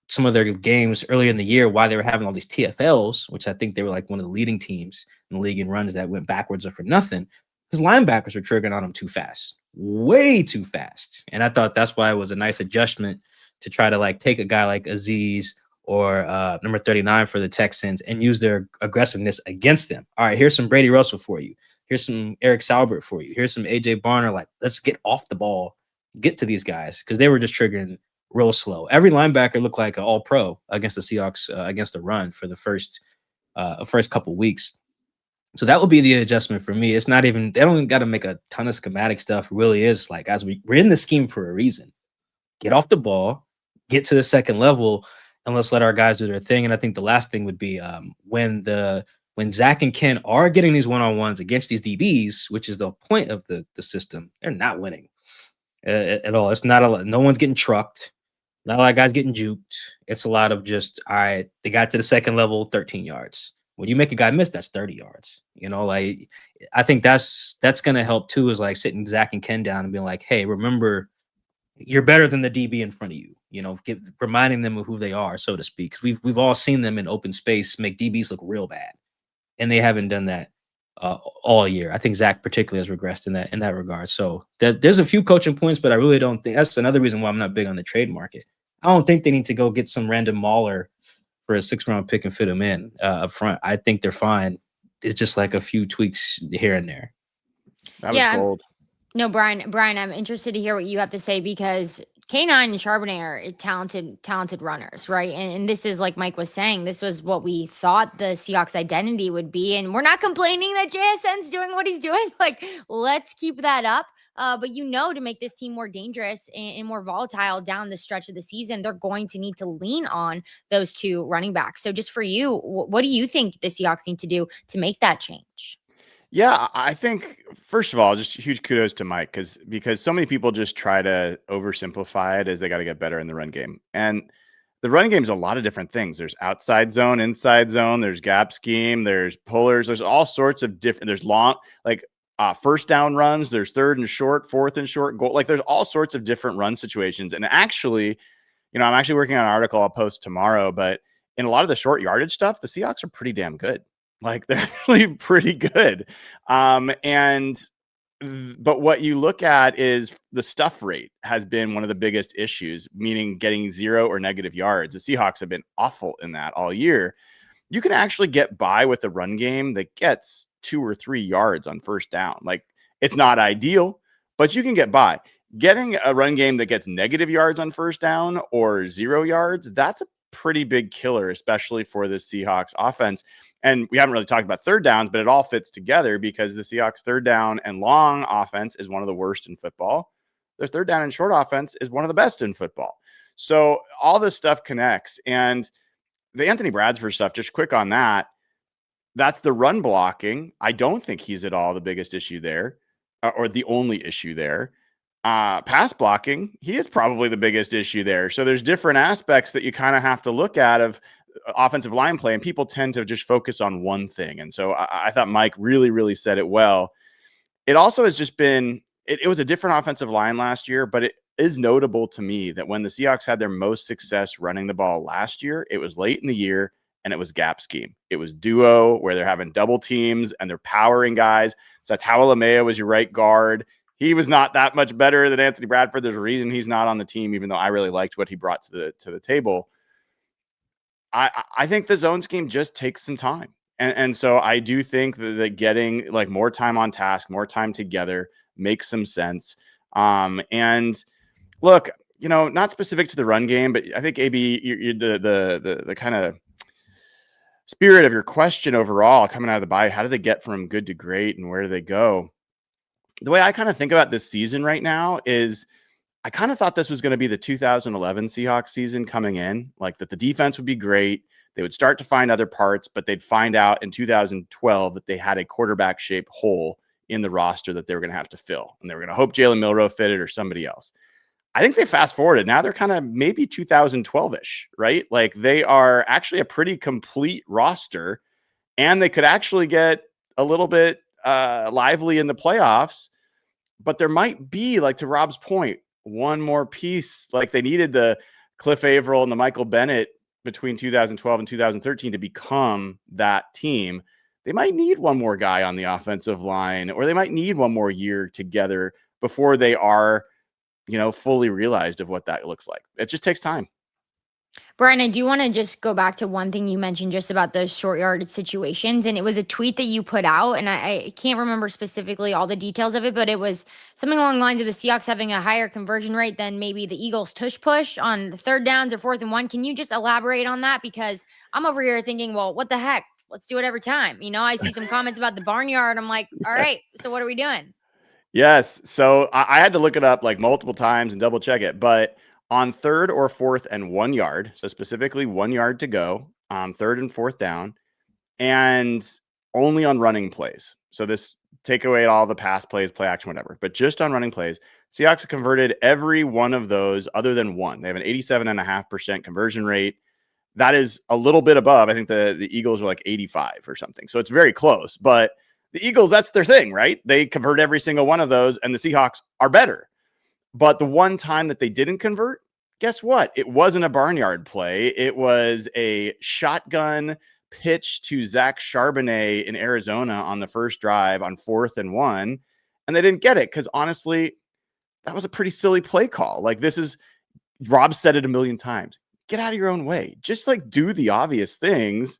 D: some of their games earlier in the year, why they were having all these TFLs, which I think they were like one of the leading teams in the league in runs that went backwards or for nothing, because linebackers were triggering on them too fast, way too fast. And I thought that's why it was a nice adjustment to try to like take a guy like Aziz or number 39 for the Texans and use their aggressiveness against them. All right, here's some Brady Russell for you. Here's some Eric Salbert for you. Here's some AJ Barner. Like, let's get off the ball, get to these guys, because they were just triggering real slow. Every linebacker looked like an all-pro against the Seahawks, against the run for the first couple weeks. So that would be the adjustment for me. It's not even, they don't got to make a ton of schematic stuff. It really is like, as we're in the scheme for a reason. Get off the ball, get to the second level, and let's let our guys do their thing. And I think the last thing would be when Zach and Ken are getting these one-on-ones against these DBs, which is the point of the system, they're not winning at all. It's not a lot. No one's getting trucked. Not a lot of guys getting juked. It's a lot of just, all right, they got to the second level, 13 yards. When you make a guy miss, that's 30 yards. You know, like, I think that's going to help too, is like sitting Zach and Ken down and being like, hey, remember, you're better than the DB in front of you. You know, reminding them of who they are, so to speak. 'Cause we've all seen them in open space make DBs look real bad, and they haven't done that all year. I think Zach particularly has regressed in that regard. So there's a few coaching points, but I really don't think that's another reason why I'm not big on the trade market. I don't think they need to go get some random mauler for a 6th-round pick and fit them in up front. I think they're fine. It's just like a few tweaks here and there.
C: That was gold.
A: No, Brian, I'm interested to hear what you have to say, because K9 and Charbonnet are talented runners, right? And this is, like Mike was saying, this was what we thought the Seahawks identity would be. And we're not complaining that JSN's doing what he's doing. Like, let's keep that up. But to make this team more dangerous and more volatile down the stretch of the season, they're going to need to lean on those two running backs. So just for you, what do you think the Seahawks need to do to make that change?
C: Yeah, I think, first of all, just huge kudos to Mike, because so many people just try to oversimplify it as they got to get better in the run game. And the run game is a lot of different things. There's outside zone, inside zone, there's gap scheme, there's pullers, there's all sorts of different, there's long, like first down runs, there's 3rd and short, 4th and short goal. Like, there's all sorts of different run situations. And actually, I'm actually working on an article I'll post tomorrow, but in a lot of the short yardage stuff, the Seahawks are pretty damn good. Like, they're really pretty good. But what you look at is the stuff rate has been one of the biggest issues, meaning getting 0 or negative yards. The Seahawks have been awful in that all year. You can actually get by with a run game that gets 2 or 3 yards on first down. Like, it's not ideal, but you can get by. Getting a run game that gets negative yards on first down or 0 yards, that's a pretty big killer, especially for the Seahawks offense. And we haven't really talked about third downs, but it all fits together because the Seahawks third down and long offense is one of the worst in football. Their third down and short offense is one of the best in football. So all this stuff connects. And the Anthony Bradsford stuff, just quick on that, that's the run blocking. I don't think he's at all the biggest issue there, or the only issue there. Pass blocking, he is probably the biggest issue there. So there's different aspects that you kind of have to look at of offensive line play, and people tend to just focus on one thing. And so I thought Mike really, really said it well. It also has just been it was a different offensive line last year, but it is notable to me that when the Seahawks had their most success running the ball last year, it was late in the year and it was gap scheme. It was duo where they're having double teams and they're powering guys. So Tawalamea was your right guard. He was not that much better than Anthony Bradford. There's a reason he's not on the team, even though I really liked what he brought to the table. I think the zone scheme just takes some time. And so I do think that getting like more time on task, more time together makes some sense. And look, not specific to the run game, but I think AB, the kind of spirit of your question overall coming out of the bye, how do they get from good to great and where do they go? The way I kind of think about this season right now is I kind of thought this was going to be the 2011 Seahawks season coming in, like that the defense would be great. They would start to find other parts, but they'd find out in 2012 that they had a quarterback shaped hole in the roster that they were going to have to fill. And they were going to hope Jalen Milroe fitted or somebody else. I think they fast forwarded. Now they're kind of maybe 2012-ish, right? Like they are actually a pretty complete roster and they could actually get a little bit lively in the playoffs, but there might be, like to Rob's point, one more piece. Like they needed the Cliff Averill and the Michael Bennett between 2012 and 2013 to become that team. They might need one more guy on the offensive line, or they might need one more year together before they are, fully realized of what that looks like. It just takes time.
A: Brian, I do want to just go back to one thing you mentioned just about those short yardage situations. And it was a tweet that you put out. And I can't remember specifically all the details of it, but it was something along the lines of the Seahawks having a higher conversion rate than maybe the Eagles tush push on the third downs or 4th and 1. Can you just elaborate on that? Because I'm over here thinking, well, what the heck? Let's do it every time. I see some comments about the barnyard. I'm like, all right, so what are we doing?
C: Yes. So I had to look it up like multiple times and double check it. But on 3rd or 4th and 1 yard, so specifically 1 yard to go, 3rd and 4th down, and only on running plays. So this take away all the pass plays, play action, whatever, but just on running plays, Seahawks have converted every one of those other than one. They have an 87.5% conversion rate. That is a little bit above. I think the Eagles are like 85 or something. So it's very close, but the Eagles, that's their thing, right? They convert every single one of those, and the Seahawks are better. But the one time that they didn't convert, guess what? It wasn't a barnyard play. It was a shotgun pitch to Zach Charbonnet in Arizona on the first drive on 4th and 1, and they didn't get it because honestly, that was a pretty silly play call. Like Rob said it a million times. Get out of your own way. Just like do the obvious things,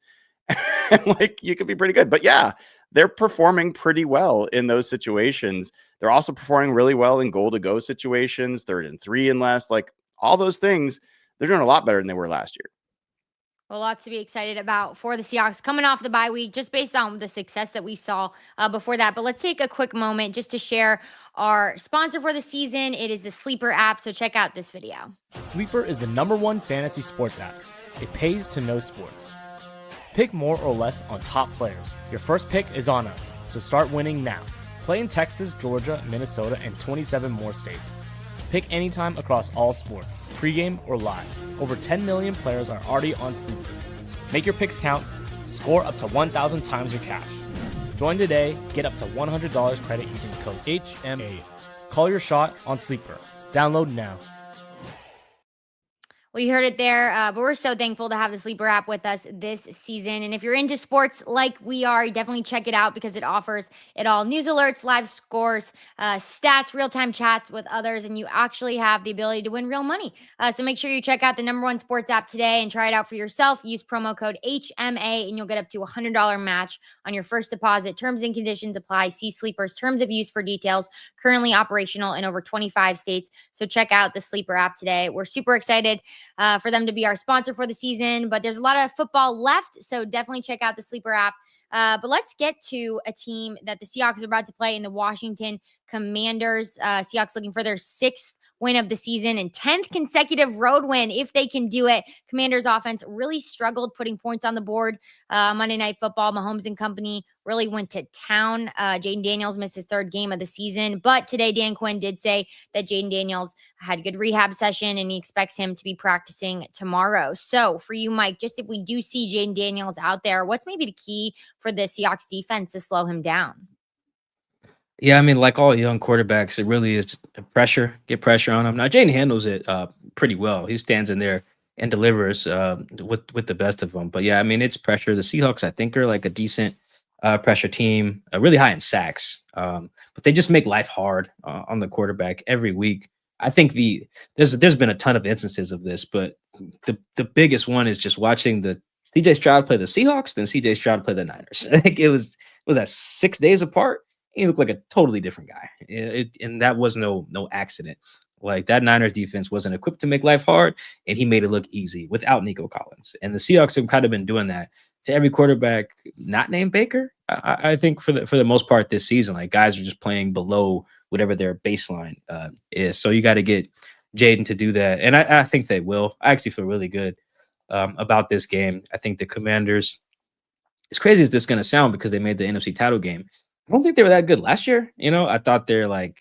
C: and like you could be pretty good. But yeah, they're performing pretty well in those situations. They're also performing really well in goal to go situations, 3rd and 3 and less, like all those things. They're doing a lot better than they were last year.
A: Well, lots to be excited about for the Seahawks coming off the bye week, just based on the success that we saw before that. But let's take a quick moment just to share our sponsor for the season. It is the Sleeper app. So check out this video.
E: Sleeper is the #1 fantasy sports app. It pays to know sports. Pick more or less on top players. Your first pick is on us, so start winning now. Play in Texas, Georgia, Minnesota, and 27 more states. Pick anytime across all sports, pregame or live. Over 10 million players are already on Sleeper. Make your picks count. Score up to 1,000 times your cash. Join today. Get up to $100 credit using the code HMA. Call your shot on Sleeper. Download now.
A: Well, you heard it there, but we're so thankful to have the Sleeper app with us this season. And if you're into sports like we are, definitely check it out because it offers it all: news alerts, live scores, stats, real-time chats with others, and you actually have the ability to win real money. So make sure you check out the #1 sports app today and try it out for yourself. Use promo code HMA, and you'll get up to $100 match on your first deposit. Terms and conditions apply. See Sleeper's terms of use for details. Currently operational in over 25 states. So check out the Sleeper app today. We're super excited for them to be our sponsor for the season, but there's a lot of football left, so definitely check out the Sleeper app. But let's get to a team that the Seahawks are about to play in the Washington Commanders. Seahawks looking for their 6th win of the season and 10th consecutive road win if they can do it. Commanders offense really struggled putting points on the board. Monday Night Football, Mahomes and company really went to town. Jaden Daniels missed his 3rd game of the season, but today Dan Quinn did say that Jaden Daniels had a good rehab session and he expects him to be practicing tomorrow. So for you, Mike, just if we do see Jaden Daniels out there, what's maybe the key for the Seahawks defense to slow him down?
D: Yeah, I mean, like all young quarterbacks, it really is just pressure. Get pressure on him. Now, Jaden handles it pretty well. He stands in there and delivers with the best of them. But yeah, I mean, it's pressure. The Seahawks, I think, are like a decent pressure team, really high in sacks. But they just make life hard on the quarterback every week. I think there's been a ton of instances of this, but the biggest one is just watching the CJ Stroud play the Seahawks, then CJ Stroud play the Niners. Like it was that 6 days apart. He looked like a totally different guy. And that was no accident. Like that Niners defense wasn't equipped to make life hard, and he made it look easy without Nico Collins. And the Seahawks have kind of been doing that to every quarterback not named Baker. I think for the most part this season, like guys are just playing below whatever their baseline is. So you got to get Jaden to do that, and I think they will. I actually feel really good about this game. I think the Commanders, as crazy as this is going to sound because they made the NFC title game, I don't think they were that good last year. I thought they're like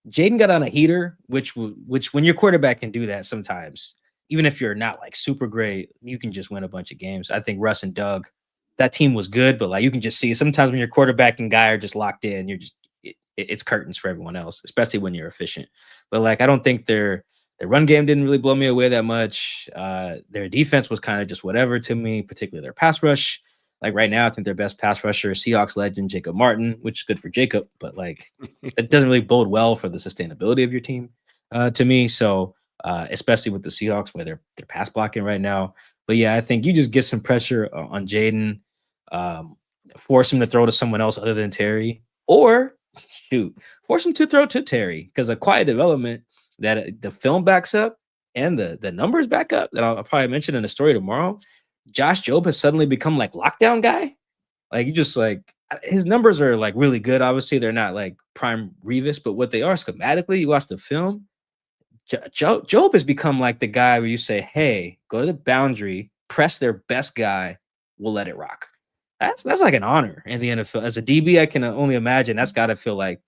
D: Jaden got on a heater, which when your quarterback can do that sometimes, even if you're not like super great, you can just win a bunch of games. I think Russ and Doug, that team was good, but like you can just see sometimes when your quarterback and guy are just locked in, it's curtains for everyone else, especially when you're efficient. But like I don't think their run game didn't really blow me away that much. Their defense was kind of just whatever to me, particularly their pass rush. Like right now, I think their best pass rusher is Seahawks legend Jacob Martin, which is good for Jacob, but like that doesn't really bode well for the sustainability of your team to me. So especially with the Seahawks where they're pass blocking right now. But yeah, I think you just get some pressure on Jaden, force him to throw to someone else other than Terry, or force him to throw to Terry because a quiet development that the film backs up and the numbers back up that I'll probably mention in a story tomorrow. Josh Jobe has suddenly become like lockdown guy. Like you just like his numbers are like really good. Obviously, they're not like prime Revis, but what they are schematically, you watch the film. Jobe has become like the guy where you say, "Hey, go to the boundary, press their best guy, we'll let it rock." That's like an honor in the NFL. As a DB, I can only imagine that's got to feel like,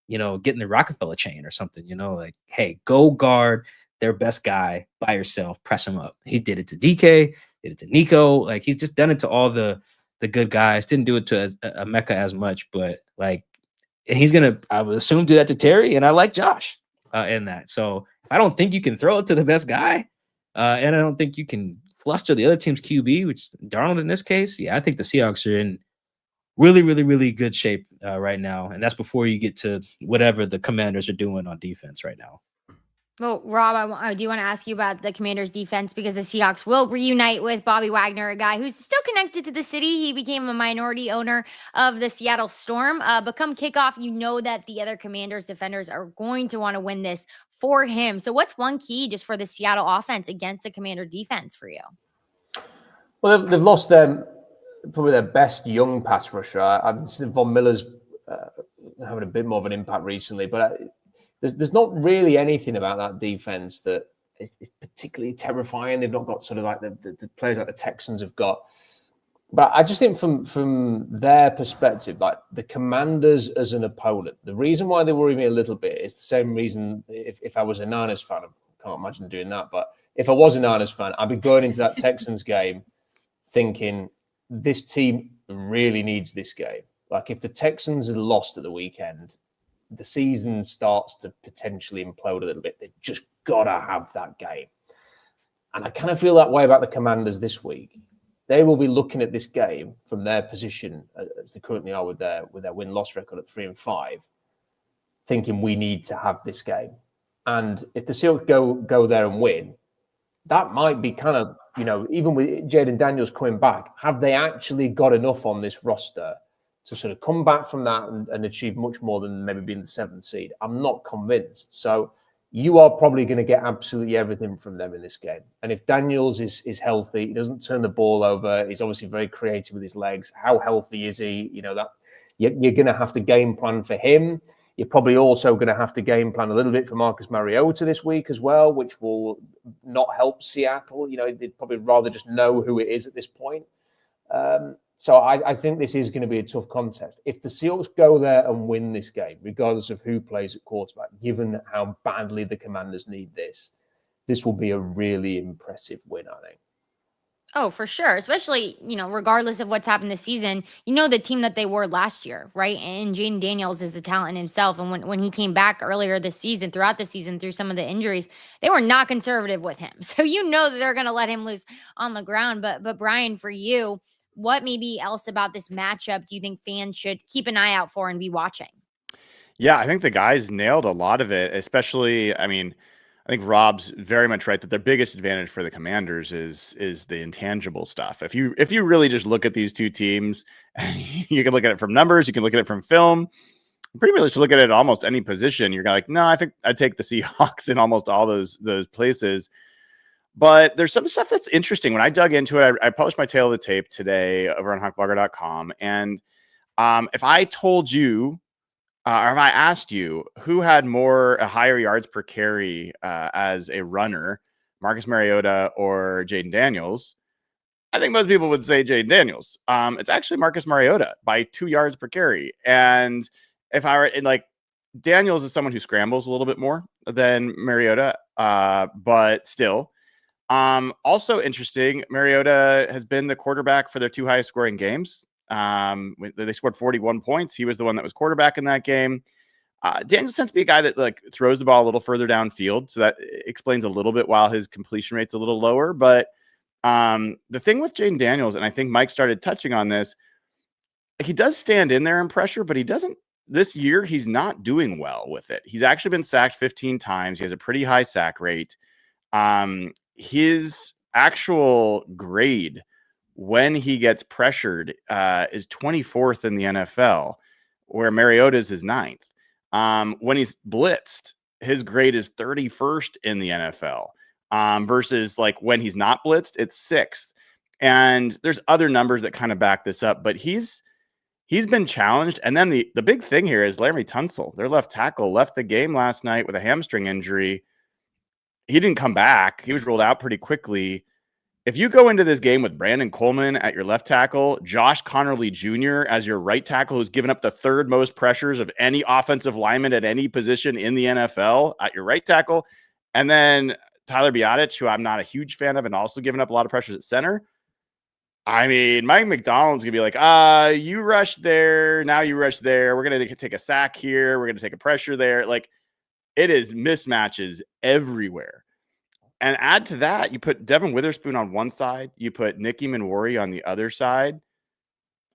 D: getting the Rockefeller chain or something. Like, hey, go guard their best guy by yourself, press him up. He did it to DK. Did it to Nico. Like he's just done it to all the good guys. Didn't do it to a Mecca as much, but like he's gonna, I would assume, do that to Terry. And I like Josh in that. So if I don't think you can throw it to the best guy, and I don't think you can fluster the other team's QB, which is Darnold in this case, yeah, I think the Seahawks are in really, really, really good shape right now. And that's before you get to whatever the Commanders are doing on defense right now.
A: Well, Rob, I do want to ask you about the Commanders' defense because the Seahawks will reunite with Bobby Wagner, a guy who's still connected to the city. He became a minority owner of the Seattle Storm. But come kickoff, you know that the other Commanders defenders are going to want to win this for him. So what's one key just for the Seattle offense against the Commander defense for you?
B: Well, they've lost probably their best young pass rusher. I've seen Von Miller's having a bit more of an impact recently, but there's not really anything about that defense that is particularly terrifying. They've not got sort of like the players like the Texans have got. But I just think from their perspective, like the Commanders as an opponent, the reason why they worry me a little bit is the same reason if I was a Niners fan, I can't imagine doing that, but if I was a Niners fan, I'd be going into that Texans game thinking this team really needs this game. Like if the Texans had lost at the weekend, the season starts to potentially implode a little bit. They've just got to have that game. And I kind of feel that way about the Commanders this week. They will be looking at this game from their position as they currently are with their win-loss record at 3-5, thinking we need to have this game. And if the Seahawks go there and win, that might be kind of, even with Jaden Daniels coming back, have they actually got enough on this roster to sort of come back from that and achieve much more than maybe being the 7th seed? I'm not convinced. So you are probably going to get absolutely everything from them in this game. And if Daniels is healthy, he doesn't turn the ball over, he's obviously very creative with his legs. How healthy is he? That you're going to have to game plan for him. You're probably also going to have to game plan a little bit for Marcus Mariota this week as well, which will not help Seattle. They'd probably rather just know who it is at this point. So I think this is going to be a tough contest. If the Seahawks go there and win this game, regardless of who plays at quarterback, given how badly the Commanders need this will be a really impressive win, I think.
A: Oh, for sure. Especially, regardless of what's happened this season, the team that they were last year, right? And Jaden Daniels is a talent himself. And when he came back earlier this season, throughout the season, through some of the injuries, they were not conservative with him. So that they're going to let him loose on the ground. But Brian, for you, what maybe else about this matchup do you think fans should keep an eye out for and be watching?
C: Yeah, I think the guys nailed a lot of it, especially, I mean, I think Rob's very much right that their biggest advantage for the Commanders is the intangible stuff. If you really just look at these two teams, you can look at it from numbers, you can look at it from film, pretty much look at it at almost any position. You're like, no, I think I'd take the Seahawks in almost all those places. But there's some stuff that's interesting. When I dug into it, I published my tail of the tape today over on hawkblogger.com. And if I told you, or if I asked you who had higher yards per carry as a runner, Marcus Mariota or Jaden Daniels, I think most people would say Jaden Daniels. It's actually Marcus Mariota by 2 yards per carry. And if I were Daniels is someone who scrambles a little bit more than Mariota, but still. Also interesting, Mariota has been the quarterback for their 2 highest scoring games. They scored 41 points. He was the one that was quarterback in that game. Daniels tends to be a guy that throws the ball a little further downfield. So that explains a little bit why his completion rate's a little lower. But the thing with Jaden Daniels, and I think Mike started touching on this, he does stand in there in pressure, but he doesn't. This year, he's not doing well with it. He's actually been sacked 15 times. He has a pretty high sack rate. His actual grade when he gets pressured is 24th in the NFL, where Mariota's is 9th. When he's blitzed, his grade is 31st in the NFL versus when he's not blitzed, it's 6th. And there's other numbers that kind of back this up, but he's been challenged. And then the big thing here is Laremy Tunsil, their left tackle, left the game last night with a hamstring injury. He didn't come back. He was ruled out pretty quickly. If you go into this game with Brandon Coleman at your left tackle, Josh Connerly Jr. as your right tackle, who's given up the 3rd most pressures of any offensive lineman at any position in the NFL at your right tackle, and then Tyler Biadasz, who I'm not a huge fan of and also given up a lot of pressures at center. I mean, Mike McDonald's going to be like, you rush there, now you rush there. We're going to take a sack here. We're going to take a pressure there. It is mismatches everywhere. And add to that, you put Devin Witherspoon on one side, you put Nicky Manwari on the other side.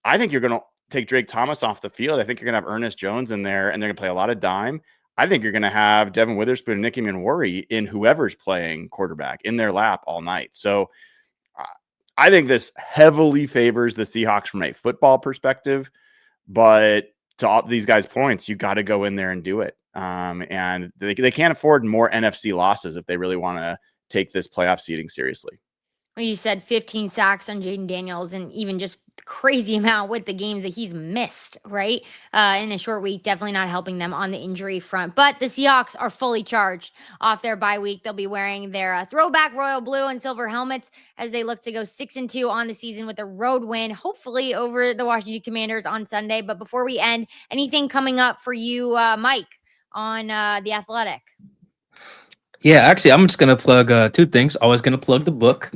C: I think you're going to take Drake Thomas off the field. I think you're going to have Ernest Jones in there, and they're going to play a lot of dime. I think you're going to have Devin Witherspoon and Nicky Manwari in whoever's playing quarterback in their lap all night. So I think this heavily favors the Seahawks from a football perspective, but to all these guys' points, you got to go in there and do it. And they can't afford more NFC losses if they really want to take this playoff seeding seriously.
A: Well, you said 15 sacks on Jaden Daniels, and even just crazy amount with the games that he's missed, right? In a short week, definitely not helping them on the injury front. But the Seahawks are fully charged off their bye week. They'll be wearing their throwback royal blue and silver helmets as they look to go 6-2 on the season with a road win, hopefully over the Washington Commanders on Sunday. But before we end, anything coming up for you, Mike, on The Athletic?
D: Yeah, actually, I'm just going to plug 2 things. Always going to plug the book,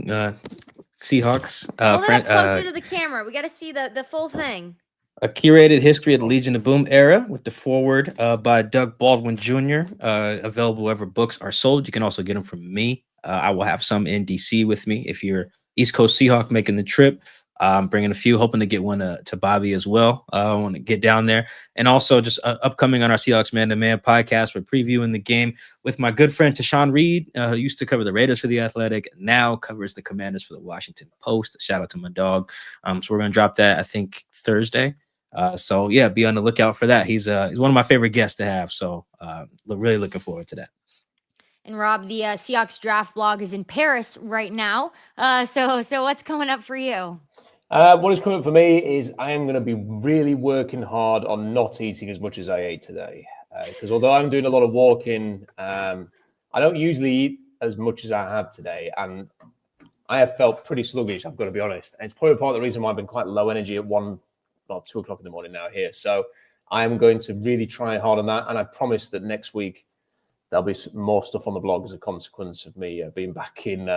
D: Seahawks.
A: Hold it up closer to the camera. We got to see the full thing.
D: A curated history of the Legion of Boom era with the foreword by Doug Baldwin Jr. Available wherever books are sold. You can also get them from me. I will have some in DC with me if you're East Coast Seahawk making the trip. Bringing a few, hoping to get one to Bobby as well. I want to get down there. And also just upcoming on our Seahawks Man to Man podcast, we're previewing the game with my good friend Tashawn Reed, who used to cover the Raiders for The Athletic, now covers the Commanders for the Washington Post. Shout out to my dog. So we're going to drop that, I think, Thursday. So yeah, be on the lookout for that. He's one of my favorite guests to have. So really looking forward to that.
A: And Rob, the Seahawks draft blog is in Paris right now. So what's coming up for you?
B: What is coming up for me is I am going to be really working hard on not eating as much as I ate today. Because although I'm doing a lot of walking, I don't usually eat as much as I have today. And I have felt pretty sluggish, I've got to be honest. And it's probably part of the reason why I've been quite low energy at 2 o'clock in the morning now here. So I am going to really try hard on that. And I promise that next week there'll be more stuff on the blog as a consequence of me being back in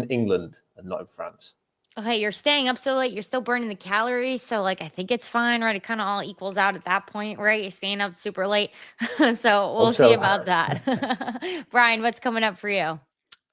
B: England and not in France.
A: Okay, you're staying up so late. You're still burning the calories. So, like, I think it's fine, right? It kind of all equals out at that point, right? You're staying up super late. So, we'll
B: Hope
A: see
B: so.
A: about that. Brian, what's coming up for you?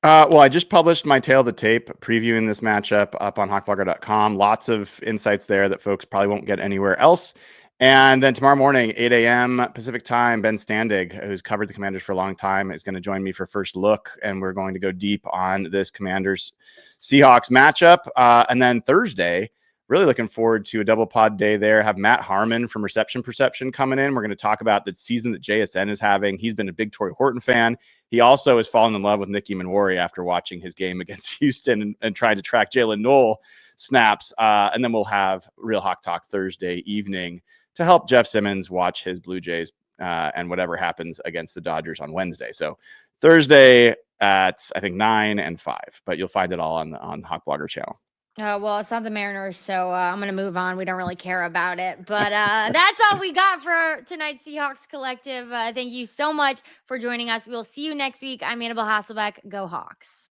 C: Well, I just published my Tail of the Tape previewing this matchup up on hawkblogger.com. Lots of insights there that folks probably won't get anywhere else. And then tomorrow morning, 8 a.m. Pacific time, Ben Standig, who's covered the Commanders for a long time, is going to join me for First Look. And we're going to go deep on this Commanders Seahawks matchup. And then Thursday, really looking forward to a double pod day there. Have Matt Harmon from Reception Perception coming in. We're going to talk about the season that JSN is having. He's been a big Torrey Horton fan. He also has fallen in love with Nicky Manwari after watching his game against Houston and trying to track Jalen Knoll snaps. And then we'll have Real Hawk Talk Thursday evening to help Jeff Simmons watch his Blue Jays and whatever happens against the Dodgers on Wednesday. So Thursday at, I think, 9 and 5. But you'll find it all on Hawk Blogger channel.
A: Well, it's not the Mariners, so I'm going to move on. We don't really care about it. But that's all we got for tonight's Seahawks Collective. Thank you so much for joining us. We will see you next week. I'm Annabelle Hasselbeck. Go Hawks.